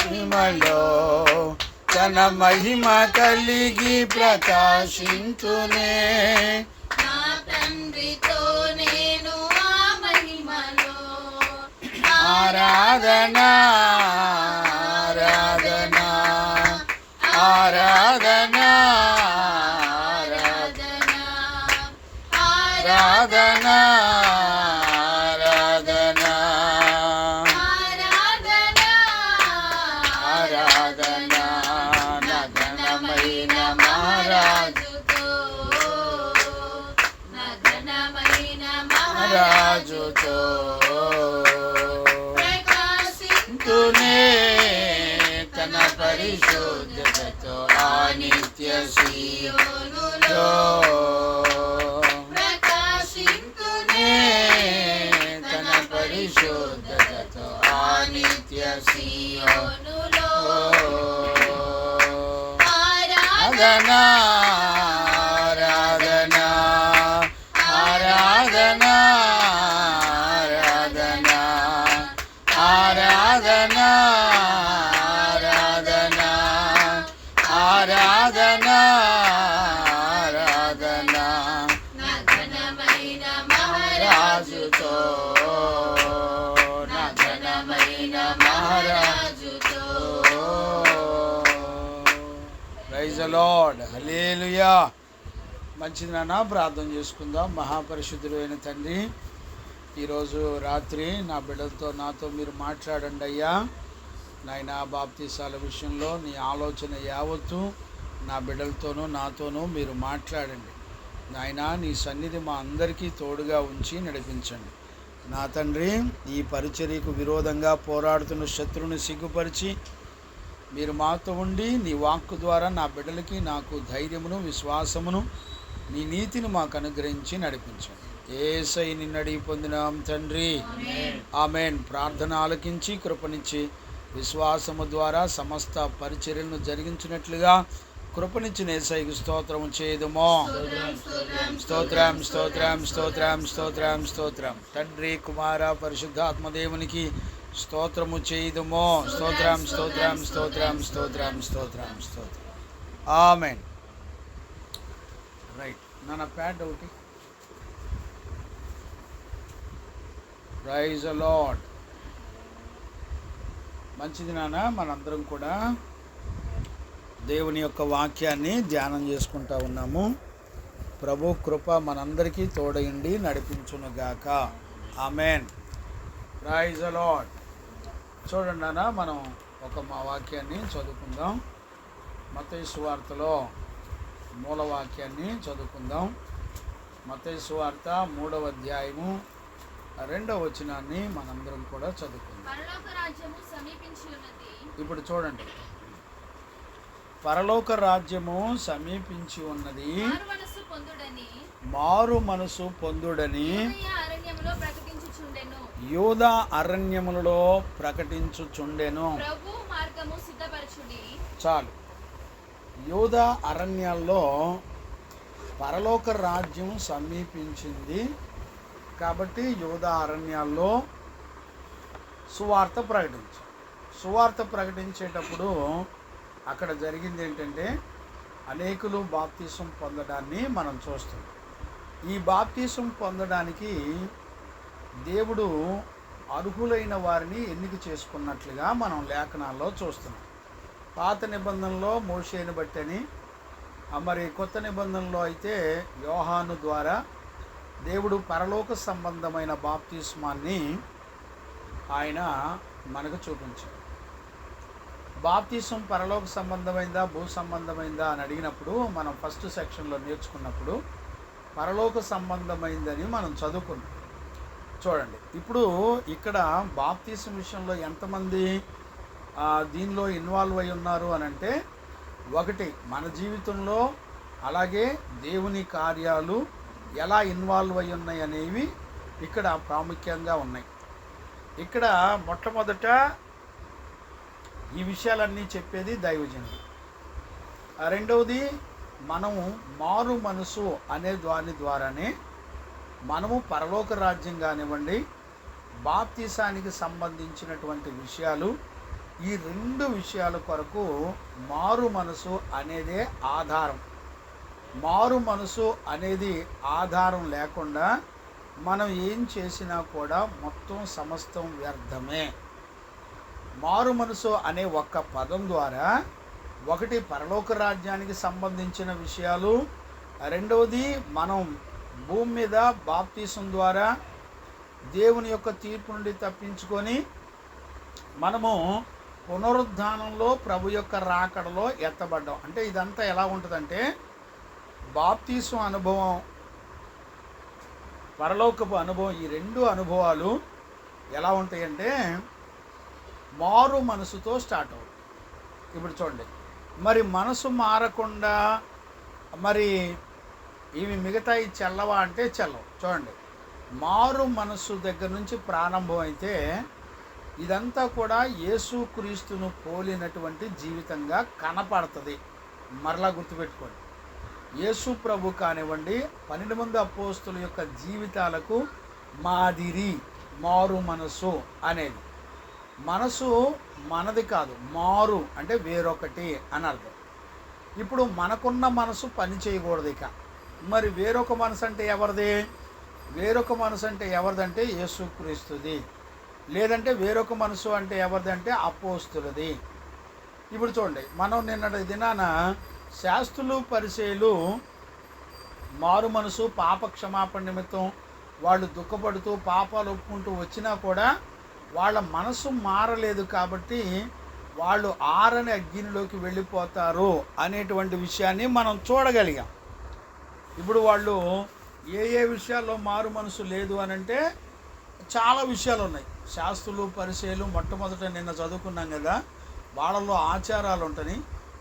మహిమలో తన మహిమ కలిగి ప్రకాశించునే. నా తండ్రితో నేను ఆ మహిమలో ఆరాధనా ఆరాధనా ఆరాధనా ఆరాధనా ఆరాధనా ఆరాధనా నా ఘనమైన మహారాజుతో ప్రకాశించునే తన పరిశుద్ధతతో ఆ నిత్య సీయోనులో. ప్రకాశించునే తన పరిశుద్ధతతో ఆ నిత్య సీయోనులో. ఆరాధనా ఆరాధనా ఆరాధనా ఆరాధనా ఆరాధనా ఆరాధనా ఆరాధనా నా ఘనమైన రాజుతో నా ఘనమైన మహారాజుతో. Praise the Lord. హల్లెలూయా. మంచిది నాన్న, ప్రార్థన చేసుకుందాం. మహాపరిశుద్ధుడైన తండ్రి, ఈరోజు రాత్రి నా బిడ్డలతో నాతో మీరు మాట్లాడండి అయ్యా. నాయన బాప్తీసాల విషయంలో నీ ఆలోచన యావత్తు నా బిడ్డలతోనూ నాతోనూ మీరు మాట్లాడండి నాయన. నీ సన్నిధి మా అందరికీ తోడుగా ఉంచి నడిపించండి నా తండ్రి. ఈ పరిచర్యకు విరోధంగా పోరాడుతున్న శత్రువుని సిగ్గుపరిచి మీరు మాతో ఉండి నీ వాక్కు ద్వారా నా బిడ్డలకి నాకు ధైర్యమును విశ్వాసమును నీ నీతిని మాకు అనుగ్రహించి నడిపించండి. యేసయ్య నిన్ను అడిగి పొందినాం తండ్రి, ఆమేన్. ప్రార్థన ఆలకించి కృపనిచ్చి విశ్వాసము ద్వారా సమస్త పరిచర్యలను జరిగించినట్లుగా కృపనిచ్చిన యేసయ్యకు స్తోత్రము చేయదుమో. స్తోత్రం స్తోత్రం స్తోత్రం స్తోత్రం స్తోత్రం. తండ్రి కుమార పరిశుద్ధాత్మదేవునికి స్తోత్రము చేయదుమో. స్తోత్రం స్తోత్రం స్తోత్రం స్తోత్రం స్తోత్రం స్తోత్రం. ఆమేన్. రైట్ నాన్న, ప్యాడ్ ఒకటి. Praise the Lord. మంచిది నాన్న, మనందరం కూడా దేవుని యొక్క వాక్యాన్ని ధ్యానం చేసుకుంటా ఉన్నాము. ప్రభు కృప మనందరికీ తోడయుండి నడిపించునుగాక. ఆమేన్. Praise the Lord. చూడండి నాన్న, మనం మా వాక్యాన్ని చదువుకుందాం. మత్తయి సువార్తలో మూల వాక్యాన్ని చదువుకుందాం. మత్తయి సువార్త 3వ అధ్యాయము 2వ వచనాన్ని మనందరం కూడా చదువుకుందాం. ఇప్పుడు చూడండి, పరలోక రాజ్యము సమీపించి ఉన్నది, మారు మనసు పొందుడని యూదా అరణ్యములలో ప్రకటించుచుండెను. చాలు. యూదా అరణ్యాల్లో పరలోక రాజ్యం సమీపించింది కాబట్టి యూదా అరణ్యాల్లో సువార్త ప్రకటించేటప్పుడు అక్కడ జరిగింది ఏంటంటే అనేకులు బాప్తీసం పొందడాన్ని మనం చూస్తాం. ఈ బాప్తీసం పొందడానికి దేవుడు అర్హులైన వారిని ఎన్నిక చేసుకున్నట్లుగా మనం లేఖనాల్లో చూస్తున్నాం. పాత నిబంధనలో మోషేని బట్టని, మరి కొత్త నిబంధనలో అయితే యోహాను ద్వారా దేవుడు పరలోక సంబంధమైన బాప్తిస్మాన్ని ఆయన మనకు చూపించాడు. బాప్తిసం పరలోక సంబంధమైందా భూ సంబంధమైందా అని అడిగినప్పుడు మనం ఫస్ట్ సెక్షన్లో నేర్చుకున్నప్పుడు పరలోక సంబంధమైందని మనం చదువుకున్నాం. చూడండి, ఇప్పుడు ఇక్కడ బాప్తిసం విషయంలో ఎంతమంది దీనిలో ఇన్వాల్వ్ అయి ఉన్నారు అని అంటే, ఒకటి మన జీవితంలో, అలాగే దేవుని కార్యాలు ఎలా ఇన్వాల్వ్ అయి ఉన్నాయి అనేవి ఇక్కడ ప్రాముఖ్యంగా ఉన్నాయి. ఇక్కడ మొట్టమొదట ఈ విషయాలన్నీ చెప్పేది దైవజనుడు. రెండవది, మనము మారు మనసు అనే దాని ద్వారానే మనము పరలోక రాజ్యం కానివ్వండి, బాప్తీసానికి సంబంధించినటువంటి విషయాలు ఈ రెండు విషయాల కొరకు మారు మనసు అనేదే ఆధారం. మారు మనసు అనేది ఆధారం లేకుండా మనం ఏం చేసినా కూడా మొత్తం సమస్తం వ్యర్థమే. మారు మనసు అనే ఒక్క పదం ద్వారా ఒకటి పరలోక రాజ్యానికి సంబంధించిన విషయాలు, రెండవది మనం భూమి మీద బాప్తీసం ద్వారా దేవుని యొక్క తీర్పు నుండి తప్పించుకొని మనము పునరుద్ధానంలో ప్రభు యొక్క రాకడలో ఎత్తబడ్డాం. అంటే ఇదంతా ఎలా ఉంటుందంటే బాప్తీసం అనుభవం, పరలోకపు అనుభవం, ఈ రెండు అనుభవాలు ఎలా ఉంటాయంటే మారు మనసుతో స్టార్ట్ అవుతుంది. ఇప్పుడు చూడండి, మరి మనసు మారకుండా మరి ఇవి మిగతాయి చెల్లవా అంటే చెల్లవు. చూడండి, మారు మనసు దగ్గర నుంచి ప్రారంభం అయితే ఇదంతా కూడా యేసుక్రీస్తును పోలినటువంటి జీవితంగా కనపడుతుంది. మరలా గుర్తుపెట్టుకోండి, యేసు ప్రభు కానివ్వండి 12 మంది అపోస్తుల యొక్క జీవితాలకు మాదిరి మారు మనసు అనేది. మనసు మనది కాదు, మారు అంటే వేరొకటి అని అర్థం. ఇప్పుడు మనకున్న మనసు పని చేయకూడదు. ఇక మరి వేరొక మనసు అంటే ఎవరిది? వేరొక మనసు అంటే ఎవరిదంటే యేసుక్రీస్తుది. లేదంటే వేరొక మనసు అంటే ఎవరిదంటే అపోస్తులది. ఇప్పుడు చూడండి, మనం నిన్నటి దినాన శాస్త్రులు పరిచయులు మారు మనసు పాప క్షమాపణ నిమిత్తం వాళ్ళు దుఃఖపడుతూ పాపాలు ఒప్పుకుంటూ వచ్చినా కూడా వాళ్ళ మనసు మారలేదు కాబట్టి వాళ్ళు ఆరని అగ్నిలోకి వెళ్ళిపోతారు అనేటువంటి విషయాన్ని మనం చూడగలిగాం. ఇప్పుడు వాళ్ళు ఏ విషయాల్లో మారు మనసు లేదు అని అంటే చాలా విషయాలు ఉన్నాయి. శాస్త్రులు పరిచయులు మొట్టమొదట నిన్న చదువుకున్నాం కదా, వాళ్ళలో ఆచారాలు ఉంటాయి,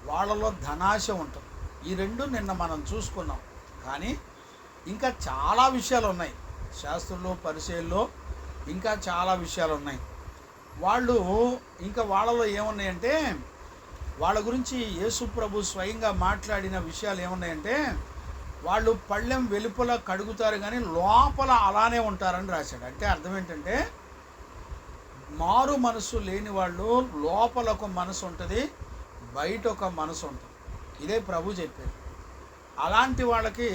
వాళ్ళలో ధనాశ ఉంటుంది. ఈ రెండు నిన్న మనం చూసుకున్నాం. కానీ ఇంకా చాలా విషయాలు ఉన్నాయి శాస్త్రులు పరిచయుల్లో, ఇంకా చాలా విషయాలు ఉన్నాయి. వాళ్ళు ఇంకా వాళ్ళలో ఏమున్నాయంటే వాళ్ళ గురించి యేసు ప్రభు స్వయంగా మాట్లాడిన విషయాలు ఏమున్నాయంటే వాళ్ళు పళ్ళెం వెలుపల కడుగుతారు కానీ లోపల అలానే ఉంటారని రాశాడు. అంటే అర్థం ఏంటంటే మారు మనసు లేని వాళ్ళు లోపల ఒక మనసు ఉంటుంది, బయట ఒక మనసు ఉంటుంది. ఇదే ప్రభు చెప్పేది. అలాంటి వాళ్ళకి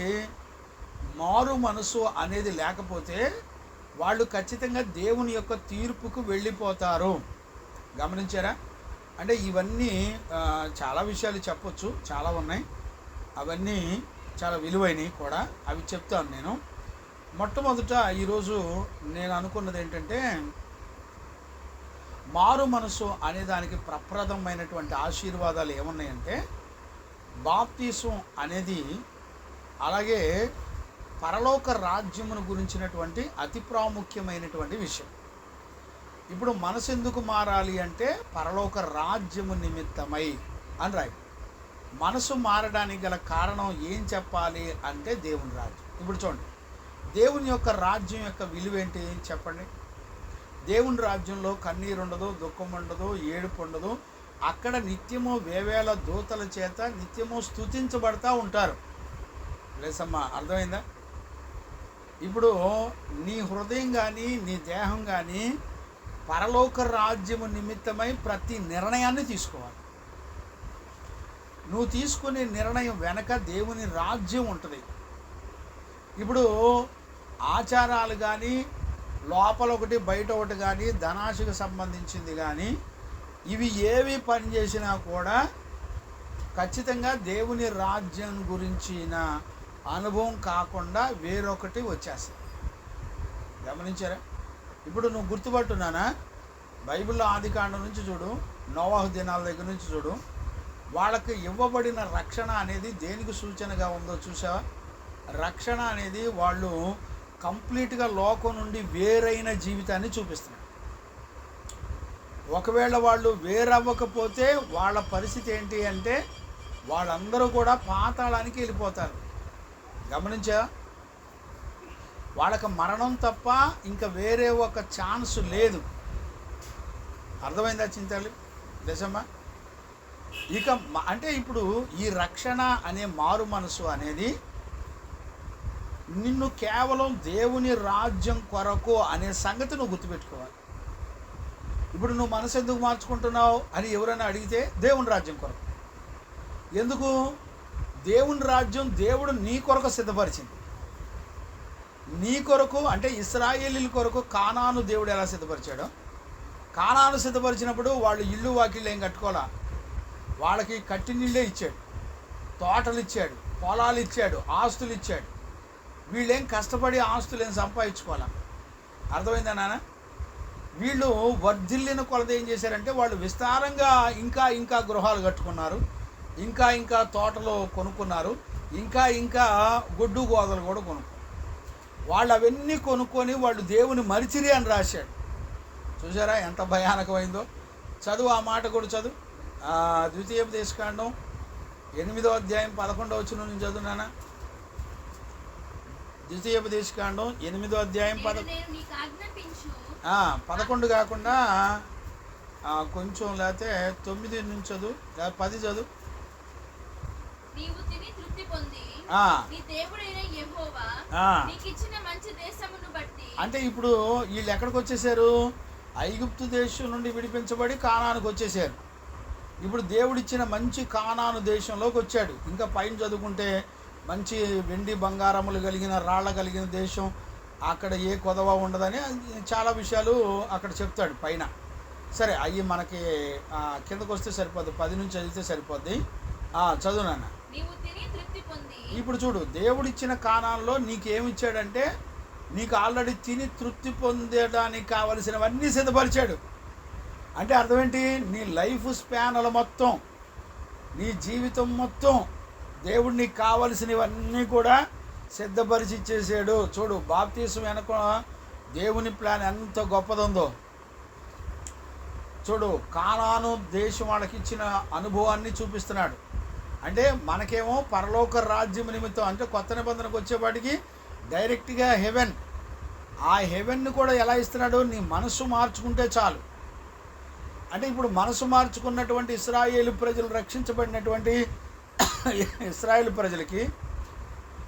మారు మనసు అనేది లేకపోతే వాళ్ళు ఖచ్చితంగా దేవుని యొక్క తీర్పుకు వెళ్ళిపోతారు. గమనించారా? అంటే ఇవన్నీ చాలా విషయాలు చెప్పొచ్చు, చాలా ఉన్నాయి. అవన్నీ చాలా విలువైనవి కూడా, అవి చెప్తాను నేను. మొట్టమొదట ఈరోజు నేను అనుకున్నది ఏంటంటే మారు మనసు అనే దానికి ప్రప్రదమైనటువంటి ఆశీర్వాదాలు ఏమున్నాయంటే బాప్తీసం అనేది, అలాగే పరలోక రాజ్యమును గురించినటువంటి అతి ప్రాముఖ్యమైనటువంటి విషయం. ఇప్పుడు మనసు ఎందుకు మారాలి అంటే పరలోక రాజ్యము నిమిత్తమై అని రాయి. మనసు మారడానికి గల కారణం ఏం చెప్పాలి అంటే దేవుని రాజ్యం. ఇప్పుడు చూడండి, దేవుని యొక్క రాజ్యం యొక్క విలువ ఏంటి చెప్పండి. దేవుని రాజ్యంలో కన్నీరు ఉండదు, దుఃఖం ఉండదు, ఏడుపు ఉండదు. అక్కడ నిత్యము వేవేల దూతల చేత నిత్యము స్తుతించబడతా ఉంటారు. లేసమ్మా, అర్థమైందా? ఇప్పుడు నీ హృదయం కానీ నీ దేహం కానీ పరలోక రాజ్యము నిమిత్తమై ప్రతి నిర్ణయాన్ని తీసుకోవాలి. నువ్వు తీసుకునే నిర్ణయం వెనక దేవుని రాజ్యం ఉంటుంది. ఇప్పుడు ఆచారాలు కానీ లోపల ఒకటి బయట ఒకటి కానీ ధనాశకు సంబంధించింది కానీ ఇవి ఏవి పనిచేసినా కూడా ఖచ్చితంగా దేవుని రాజ్యం గురించిన అనుభవం కాకుండా వేరొకటి వచ్చేస్తుంది. గమనించారా? ఇప్పుడు నువ్వు గుర్తుపట్టున్నానా? బైబిల్లో ఆదికాండం నుంచి చూడు, నోవాహు దినాల దగ్గర నుంచి చూడు, వాళ్ళకి ఇవ్వబడిన రక్షణ అనేది దేనికి సూచనగా ఉందో చూసావా? రక్షణ అనేది వాళ్ళు కంప్లీట్గా లోకం నుండి వేరైన జీవితాన్ని చూపిస్తున్నారు. ఒకవేళ వాళ్ళు వేరవ్వకపోతే వాళ్ళ పరిస్థితి ఏంటి అంటే వాళ్ళందరూ కూడా పాతాళానికి వెళ్ళిపోతారు. గమనించా? వాళ్ళకి మరణం తప్ప ఇంకా వేరే ఒక ఛాన్స్ లేదు. అర్థమైందా చింతలు దశమ్మ? ఇక అంటే ఇప్పుడు ఈ రక్షణ అనే మారు మనసు అనేది నిన్ను కేవలం దేవుని రాజ్యం కొరకు అనే సంగతి నువ్వు గుర్తుపెట్టుకోవాలి. ఇప్పుడు నువ్వు మనసు ఎందుకు మార్చుకుంటున్నావు అని ఎవరైనా అడిగితే దేవుని రాజ్యం కొరకు. ఎందుకు? దేవుని రాజ్యం దేవుడు నీ కొరకు సిద్ధపరిచింది. నీ కొరకు అంటే ఇశ్రాయేలీల కొరకు కానాను దేవుడు ఎలా సిద్ధపరిచాడో, కానాను సిద్ధపరిచినప్పుడు వాళ్ళు ఇల్లు వాకిళ్ళు ఏం కట్టుకోవాలా, వాళ్ళకి కట్టి నీళ్ళే ఇచ్చాడు, తోటలు ఇచ్చాడు, పొలాలు ఇచ్చాడు, ఆస్తులు ఇచ్చాడు. వీళ్ళేం కష్టపడి ఆస్తులు ఏం సంపాదించుకోవాలా. అర్థమైందా నాన్న? వీళ్ళు వర్ధిల్లిన కొలత ఏం చేశారంటే వాళ్ళు విస్తారంగా ఇంకా ఇంకా గృహాలు కట్టుకున్నారు, ఇంకా ఇంకా తోటలు కొనుక్కున్నారు, ఇంకా ఇంకా గొడ్డు గోదలు కూడా కొనుక్కున్నారు. వాళ్ళు అవన్నీ కొనుక్కొని వాళ్ళు దేవుని మరిచిరి అని రాశాడు. చూసారా ఎంత భయానకమైందో? చదువు, ఆ మాట కూడా చదువు. ద్వితీయోపదేశకాండం 8వ అధ్యాయం 11వ వచనం నుంచి చదువునానా. ద్వితీయోపదేశకాండం 8వ అధ్యాయం 11 కాకుండా కొంచెం లేకపోతే 9 నుంచి చదువు, లేదా 10 చదువు. నీవు తిని తృప్తి పొంది నీ దేవుడైన యెహోవా నీకిచ్చిన మంచి దేశమును బట్టి. అంటే ఇప్పుడు వీళ్ళు ఎక్కడికి వచ్చేసారు? ఐగుప్తు దేశం నుండి విడిపించబడి కానానుకు వచ్చేసారు. ఇప్పుడు దేవుడిచ్చిన మంచి కానాను దేశంలోకి వచ్చాడు. ఇంకా పైన చదువుకుంటే మంచి వెండి బంగారములు కలిగిన రాళ్ళ కలిగిన దేశం, అక్కడ ఏ కొదవ ఉండదని చాలా విషయాలు అక్కడ చెప్తాడు పైన. సరే, అవి మనకి కిందకు వస్తే సరిపోద్ది, 10 నుంచి చదివితే సరిపోద్ది. చదువు నాన్న. ఇప్పుడు చూడు, దేవుడిచ్చిన కానాల్లో నీకేమిచ్చాడంటే నీకు ఆల్రెడీ తిని తృప్తి పొందడానికి కావలసినవన్నీ సిద్ధపరిచాడు. అంటే అర్థం ఏంటి? నీ లైఫ్ స్పాన్ల మొత్తం, నీ జీవితం మొత్తం దేవుడు నీకు కావలసినవన్నీ కూడా సిద్ధపరిచి ఇచ్చేసాడు. చూడు, బాప్తీసం వెనక దేవుని ప్లాన్ ఎంత గొప్పదుందో చూడు. కానాను దేశం వాళ్ళకి ఇచ్చిన అనుభవాన్ని చూపిస్తున్నాడు. అంటే మనకేమో పరలోక రాజ్యం నిమిత్తం, అంటే కొత్త నిబంధనకు వచ్చేపాటికి డైరెక్ట్గా హెవెన్. ఆ హెవెన్ను కూడా ఎలా ఇస్తున్నాడు? నీ మనసు మార్చుకుంటే చాలు. అంటే ఇప్పుడు మనసు మార్చుకున్నటువంటి ఇశ్రాయేలు ప్రజలు, రక్షించబడినటువంటి ఇశ్రాయేలు ప్రజలకి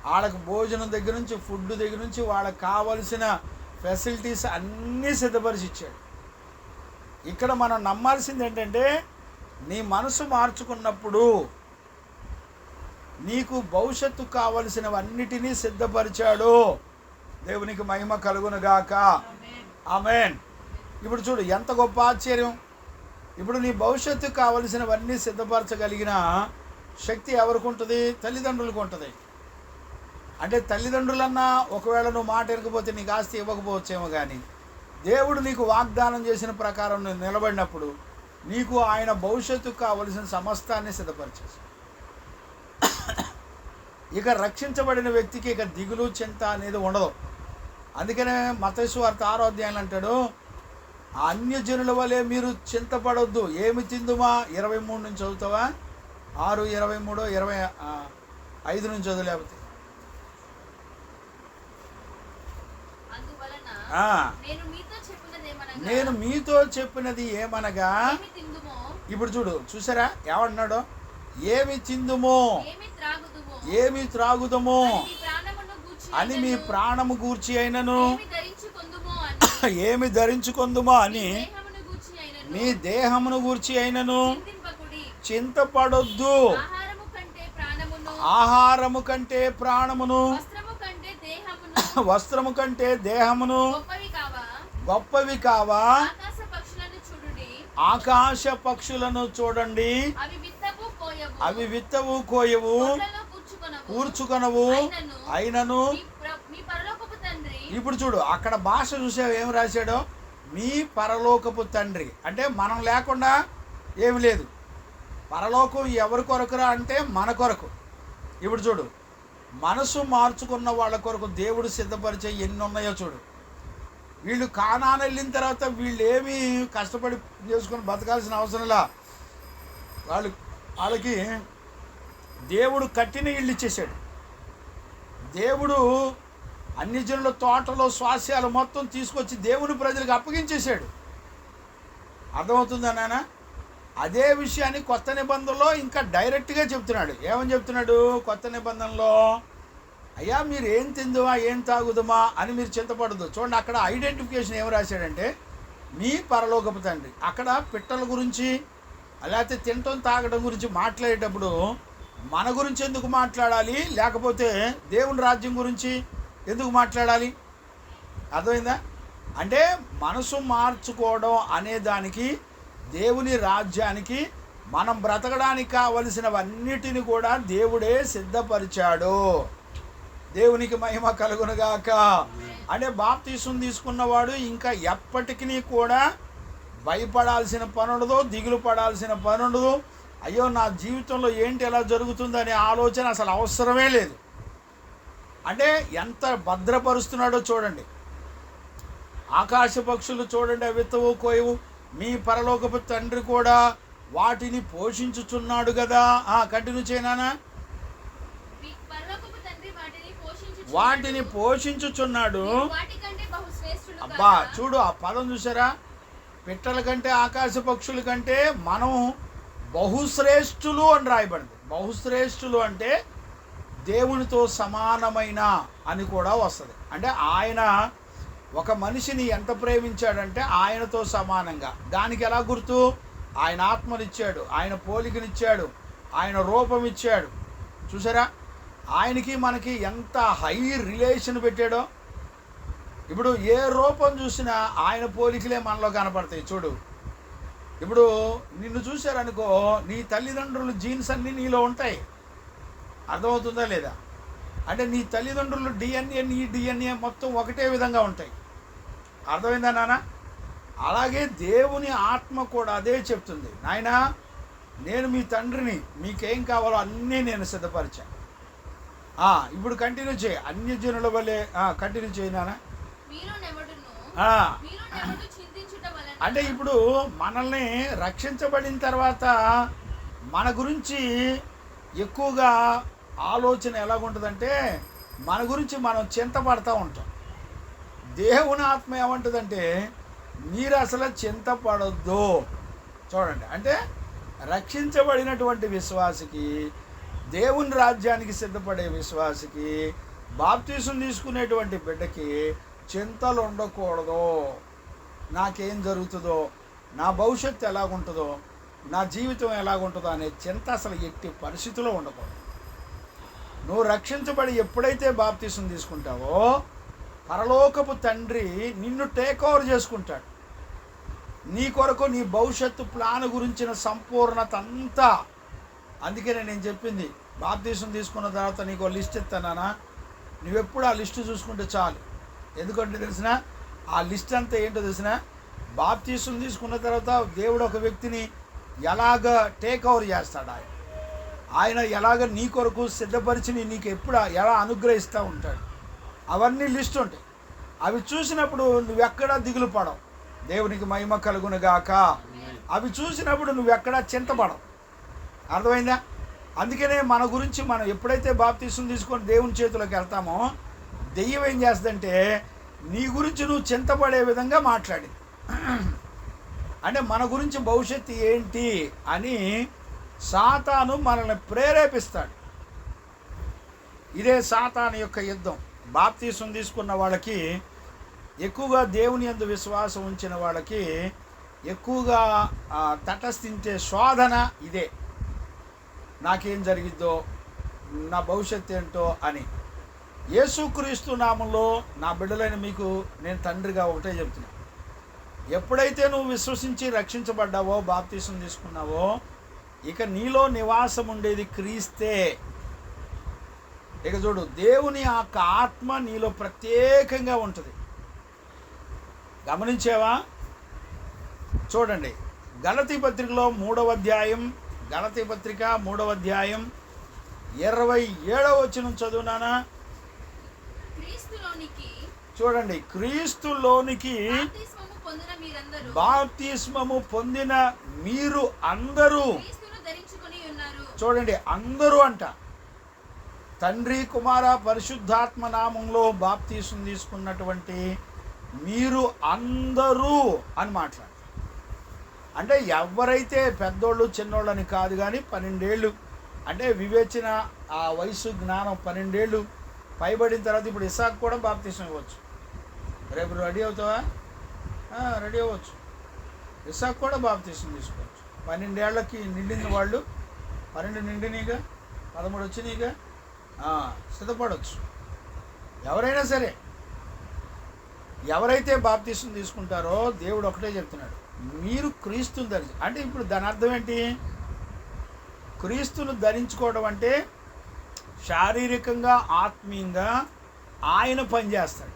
వాళ్ళకి భోజనం దగ్గర నుంచి, ఫుడ్ దగ్గర నుంచి, వాళ్ళకి కావలసిన ఫెసిలిటీస్ అన్నీ సిద్ధపరిచి ఇచ్చాడు. ఇక్కడ మనం నమ్మాల్సింది ఏంటంటే నీ మనసు మార్చుకున్నప్పుడు నీకు భవిష్యత్తు కావలసినవన్నిటినీ సిద్ధపరిచాడు. దేవునికి మహిమ కలుగునుగాక. ఆమేన్. ఇప్పుడు చూడు ఎంత గొప్ప ఆశ్చర్యం. ఇప్పుడు నీ భవిష్యత్తుకు కావలసినవన్నీ సిద్ధపరచగలిగిన శక్తి ఎవరికి ఉంటుంది? తల్లిదండ్రులకు ఉంటుంది. అంటే తల్లిదండ్రులన్నా ఒకవేళ నువ్వు మాట వినకపోతే నీకు ఆస్తి ఇవ్వకపోవచ్చేమో, కానీ దేవుడు నీకు వాగ్దానం చేసిన ప్రకారం నువ్వు నిలబడినప్పుడు నీకు ఆయన భవిష్యత్తుకు కావలసిన సమస్తాన్ని సిద్ధపరిచేసి. ఇక రక్షించబడిన వ్యక్తికి ఇక దిగులు చింత అనేది ఉండదు. అందుకనే మత్తయి సువార్త 6వ అధ్యాయంలో అంటాడు, అన్యజనుల వలె మీరు చింతపడొద్దు. ఏమి తిందుమా? 23 నుంచి చదువుతావా? 6, 23, 25 నుంచి చదువు. లేకపోతే నేను మీతో చెప్పినది ఏమనగా, ఇప్పుడు చూసారా ఏమన్నాడు? ఏమి తిందుమో, ఏమి త్రాగుదమో అని మీ ప్రాణము గూర్చి అయినను, ఏమి ధరించుకొందుమో అని మీ దేహమును గూర్చి అయినను చింతపడొద్దు. ఆహారము కంటే ప్రాణమును, వస్త్రము కంటే దేహమును గొప్పవి కావా? ఆకాశ పక్షులను చూడండి, అవి విత్తవు కోయవు, కూర్చుకొనవు, అయినను. ఇప్పుడు చూడు, అక్కడ భాష చూసావు ఏం రాశాడో? మీ పరలోకపు తండ్రి. అంటే మనం లేకుండా ఏమి లేదు. పరలోకం ఎవరి కొరకురా అంటే మన కొరకు. ఇప్పుడు చూడు, మనసు మార్చుకున్న వాళ్ళ కొరకు దేవుడు సిద్ధపరిచే ఎన్ని ఉన్నాయో చూడు. వీళ్ళు కానాను వెళ్ళిన తర్వాత వీళ్ళు ఏమీ కష్టపడి చేసుకొని బతకాల్సిన అవసరంలా. వాళ్ళకి దేవుడు కట్టిన ఇళ్ళు ఇచ్చేసాడు. దేవుడు అన్ని జనుల తోటలో స్వాస్యాలు మొత్తం తీసుకొచ్చి దేవుని ప్రజలకు అప్పగించేశాడు. అర్థమవుతుందా నాన్న? అదే విషయాన్ని కొత్త నిబంధనలో ఇంకా డైరెక్ట్గా చెప్తున్నాడు. ఏమని చెప్తున్నాడు కొత్త నిబంధనలో? అయ్యా మీరు ఏం తిందుమా, ఏం తాగుదమా అని మీరు చింతపడదు. చూడండి, అక్కడ ఐడెంటిఫికేషన్ ఏం రాశాడంటే, మీ పరలోకపు తండ్రి. అక్కడ పిట్టల గురించి లేకపోతే తినటం తాగడం గురించి మాట్లాడేటప్పుడు మన గురించి ఎందుకు మాట్లాడాలి, లేకపోతే దేవుని రాజ్యం గురించి ఎందుకు మాట్లాడాలి? అర్థమైందా? అంటే మనసు మార్చుకోవడం అనే దానికి, దేవుని రాజ్యానికి మనం బ్రతకడానికి కావలసినవన్నిటిని కూడా దేవుడే సిద్ధపరిచాడు. దేవునికి మహిమ కలుగునుగాక. అంటే బాప్తీసం తీసుకున్నవాడు ఇంకా ఎప్పటికీ కూడా భయపడాల్సిన పని ఉండదు, దిగులు పడాల్సిన పని ఉండదు. అయ్యో నా జీవితంలో ఏంటి ఎలా జరుగుతుందనే ఆలోచన అసలు అవసరమే లేదు. అంటే ఎంత భద్రపరుస్తున్నాడో చూడండి. ఆకాశ పక్షులు చూడండి, అవి విత్తవు కోయవు, మీ పరలోకపు తండ్రి కూడా వాటిని పోషించుచున్నాడు కదా. కంటిన్యూ చేయనా? వాటిని పోషించుచున్నాడు. అబ్బా చూడు, ఆ పదం చూసారా? పిట్టల కంటే ఆకాశ పక్షుల కంటే మనం బహుశ్రేష్ఠులు అని రాయబడింది. బహుశ్రేష్ఠులు అంటే దేవునితో సమానమైన అని కూడా వస్తుంది. అంటే ఆయన ఒక మనిషిని ఎంత ప్రేమించాడంటే ఆయనతో సమానంగా. దానికి ఎలా గుర్తు? ఆయన ఆత్మనిచ్చాడు, ఆయన పోలికనిచ్చాడు, ఆయన రూపం ఇచ్చాడు. చూసారా ఆయనకి మనకి ఎంత హై రిలేషన్ పెట్టాడో. ఇప్పుడు ఏ రూపం చూసినా ఆయన పోలికలే మనలో కనపడతాయి. చూడు, ఇప్పుడు నిన్ను చూశారనుకో, నీ తల్లిదండ్రుల జీన్స్ అన్నీ నీలో ఉంటాయి. అర్థమవుతుందా లేదా? అంటే నీ తల్లిదండ్రులు డిఎన్ఏ, నీ డిఎన్ఏ మొత్తం ఒకటే విధంగా ఉంటాయి. అర్థమైందా నాన్న? అలాగే దేవుని ఆత్మ కూడా అదే చెప్తుంది. నాయనా, నేను మీ తండ్రిని, మీకేం కావాలో అన్నీ నేను సిద్ధపరిచాను. ఇప్పుడు కంటిన్యూ చేయి. అన్యజనుల వల్లే కంటిన్యూ చేయి నాన్న. అంటే ఇప్పుడు మనల్ని రక్షించబడిన తర్వాత మన గురించి ఎక్కువగా ఆలోచన ఎలాగుంటుందంటే, మన గురించి మనం చింతపడతా ఉంటాం. దేవుని ఆత్మ ఏమంటుందంటే, మీరు అసలు చింతపడొద్దు. చూడండి, అంటే రక్షించబడినటువంటి విశ్వాసికి, దేవుని రాజ్యానికి సిద్ధపడే విశ్వాసికి, బాప్తీసం తీసుకునేటువంటి బిడ్డకి చింతలు ఉండకూడదు. నాకేం జరుగుతుందో, నా భవిష్యత్తు ఎలాగుంటుందో, నా జీవితం ఎలాగుంటుందో అనే చింత అసలు ఎట్టి పరిస్థితిలో ఉండకూడదు. నువ్వు రక్షించబడి ఎప్పుడైతే బాప్తీసం తీసుకుంటావో, పరలోకపు తండ్రి నిన్ను టేక్ ఓవర్ చేసుకుంటాడు. నీ కొరకు నీ భవిష్యత్తు ప్లాన్ గురించిన సంపూర్ణత అంతా. అందుకే నేను చెప్పింది, బాప్తీసం తీసుకున్న తర్వాత నీకు లిస్ట్ ఇస్తానా, నువ్వెప్పుడు ఆ లిస్టు చూసుకుంటే చాలు. ఎందుకంటే తెలిసిన ఆ లిస్ట్ అంతా ఏంటో తెలిసిన, బాప్తీసం తీసుకున్న తర్వాత దేవుడు ఒక వ్యక్తిని ఎలాగ టేక్ ఓవర్ చేస్తాడు, ఆయన ఎలాగ నీ కొరకు సిద్ధపరిచి నీకు ఎప్పుడు ఎలా అనుగ్రహిస్తూ ఉంటాడు, అవన్నీ లిస్ట్ ఉంటాయి. అవి చూసినప్పుడు నువ్వెక్కడా దిగులు పడవు. దేవునికి మహిమ కలుగునుగాక. అవి చూసినప్పుడు నువ్వెక్కడా చింతపడవు. అర్థమైందా? అందుకనే మన గురించి మనం ఎప్పుడైతే బాప్తీసం తీసుకొని దేవుని చేతిలోకి వెళ్తామో, దెయ్యం ఏం చేస్తుందంటే నీ గురించి నువ్వు చింతపడే విధంగా మాట్లాడింది. అంటే మన గురించి భవిష్యత్తు ఏంటి అని సాతాను మనల్ని ప్రేరేపిస్తాడు. ఇదే సాతాను యొక్క యుద్ధం. బాప్తీసం తీసుకున్న వాళ్ళకి, ఎక్కువగా దేవుని యందు విశ్వాసం ఉంచిన వాళ్ళకి ఎక్కువగా తటస్థించే శోధన ఇదే. నాకేం జరిగిద్దో, నా భవిష్యత్తు ఏంటో అని. యేసుక్రీస్తు నామంలో నా బిడ్డలైన మీకు నేను తండ్రిగా ఒకటే చెప్తున్నా, ఎప్పుడైతే నువ్వు విశ్వసించి రక్షించబడ్డావో, బాప్తీసం తీసుకున్నావో, ఇక నీలో నివాసం ఉండేది క్రీస్తే. ఇక చూడు, దేవుని యొక్క ఆత్మ నీలో ప్రత్యేకంగా ఉంటుంది. గమనించావా? చూడండి, గలతీ పత్రికలో 3వ అధ్యాయం, గలతీ పత్రిక 3వ అధ్యాయం 27వ వచనం చదువునానా? చూడండి, క్రీస్తులోనికి బాప్తిస్మము పొందిన మీరు అందరూ. చూడండి, అందరూ అంట. తండ్రి, కుమార, పరిశుద్ధాత్మ నామంలో బాప్తీసం తీసుకున్నటువంటి మీరు అందరూ అని మాట్లాడు. అంటే ఎవరైతే పెద్దోళ్ళు చిన్నోళ్ళని కాదు, కానీ 12 ఏళ్ళు అంటే వివేచన, ఆ వయసు జ్ఞానం 12 ఏళ్ళు పైబడిన తర్వాత ఇప్పుడు ఇసాక్ కూడా బాప్తీసం ఇవ్వచ్చు. రేపు రెడీ అవుతావా? రెడీ అవ్వచ్చు. ఇస్సాకు కూడా బాప్తీసం తీసుకోవచ్చు. 12 ఏళ్ళకి నిండిన వాళ్ళు, 12 నిండినీగా, 13 వచ్చినాయిగా, సిద్ధపడవచ్చు. ఎవరైనా సరే, ఎవరైతే బాప్తీసం తీసుకుంటారో దేవుడు ఒకటే చెప్తున్నాడు, మీరు క్రీస్తుని ధరించి. అంటే ఇప్పుడు దాని అర్థం ఏంటి? క్రీస్తును ధరించుకోవడం అంటే శారీరకంగా, ఆత్మీయంగా ఆయన పనిచేస్తాడు.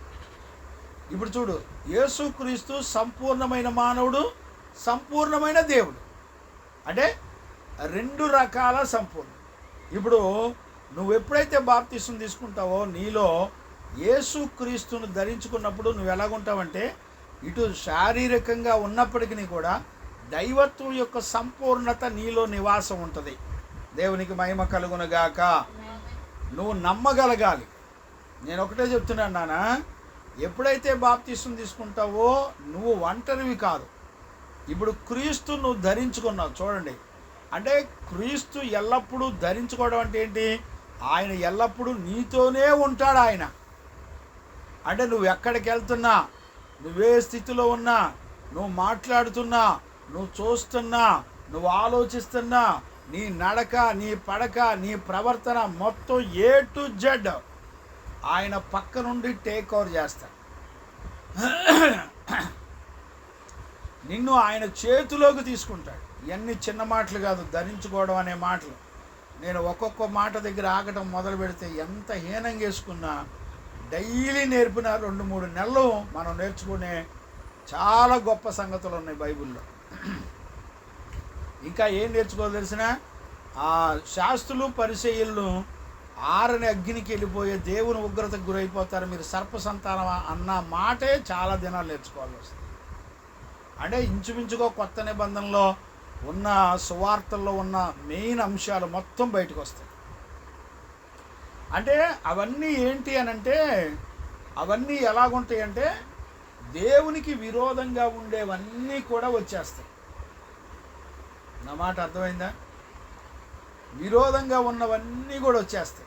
ఇప్పుడు చూడు, యేసుక్రీస్తు సంపూర్ణమైన మానవుడు, సంపూర్ణమైన దేవుడు. అంటే 2 రకాల సంపూర్ణ. ఇప్పుడు నువ్వు ఎప్పుడైతే బాప్తీసం తీసుకుంటావో నీలో యేసుక్రీస్తును ధరించుకున్నప్పుడు నువ్వు ఎలాగుంటావంటే, ఇటు శారీరకంగా ఉన్నప్పటికీ కూడా దైవత్వం యొక్క సంపూర్ణత నీలో నివాసం ఉంటుంది. దేవునికి మహిమ కలుగునుగాక. నువ్వు నమ్మగలగాలి. నేను ఒకటే చెప్తున్నాను నాన్న, ఎప్పుడైతే బాప్తీసం తీసుకుంటావో నువ్వు ఒంటరివి కాదు. ఇప్పుడు క్రీస్తు నువ్వు ధరించుకున్నావు. చూడండి, అంటే క్రీస్తు ఎల్లప్పుడూ ధరించుకోవడం అంటే ఏంటి? ఆయన ఎల్లప్పుడూ నీతోనే ఉంటాడు. ఆయన అంటే నువ్వు ఎక్కడికి వెళ్తున్నా, నువ్వే స్థితిలో ఉన్నా, నువ్వు మాట్లాడుతున్నా, నువ్వు చూస్తున్నా, నువ్వు ఆలోచిస్తున్నా, నీ నడక, నీ పడక, నీ ప్రవర్తన మొత్తం A to Z ఆయన పక్క నుండి టేక్ ఓవర్ చేస్తాడు. నిన్ను ఆయన చేతిలోకి తీసుకుంటాడు. ఇవన్నీ చిన్న మాటలు కాదు, ధరించుకోవడం అనే మాటలు. నేను ఒక్కొక్క మాట దగ్గర ఆగటం మొదలు పెడితే ఎంత హీనంగా వేసుకున్నా, డైలీ నేర్పిన 2-3 నెలలు మనం నేర్చుకునే చాలా గొప్ప సంగతులు ఉన్నాయి బైబిల్లో. ఇంకా ఏం నేర్చుకోవాలి తెలిసిన, ఆ శాస్త్రులు పరిసయ్యులను ఆరని అగ్నికి వెళ్ళిపోయే దేవుని ఉగ్రతకు గురైపోతారు, మీరు సర్ప సంతానం అన్న మాటే చాలా దినాలు నేర్చుకోవాల్సి వస్తుంది. అంటే ఇంచుమించుగా కొత్త నిబంధనలో ఉన్న సువార్తల్లో ఉన్న మెయిన్ అంశాలు మొత్తం బయటకు వస్తాయి. అంటే అవన్నీ ఏంటి అని అంటే, అవన్నీ ఎలాగుంటాయి అంటే దేవునికి విరోధంగా ఉండేవన్నీ కూడా వచ్చేస్తాయి. నా మాట అర్థమైందా? విరోధంగా ఉన్నవన్నీ కూడా వచ్చేస్తాయి.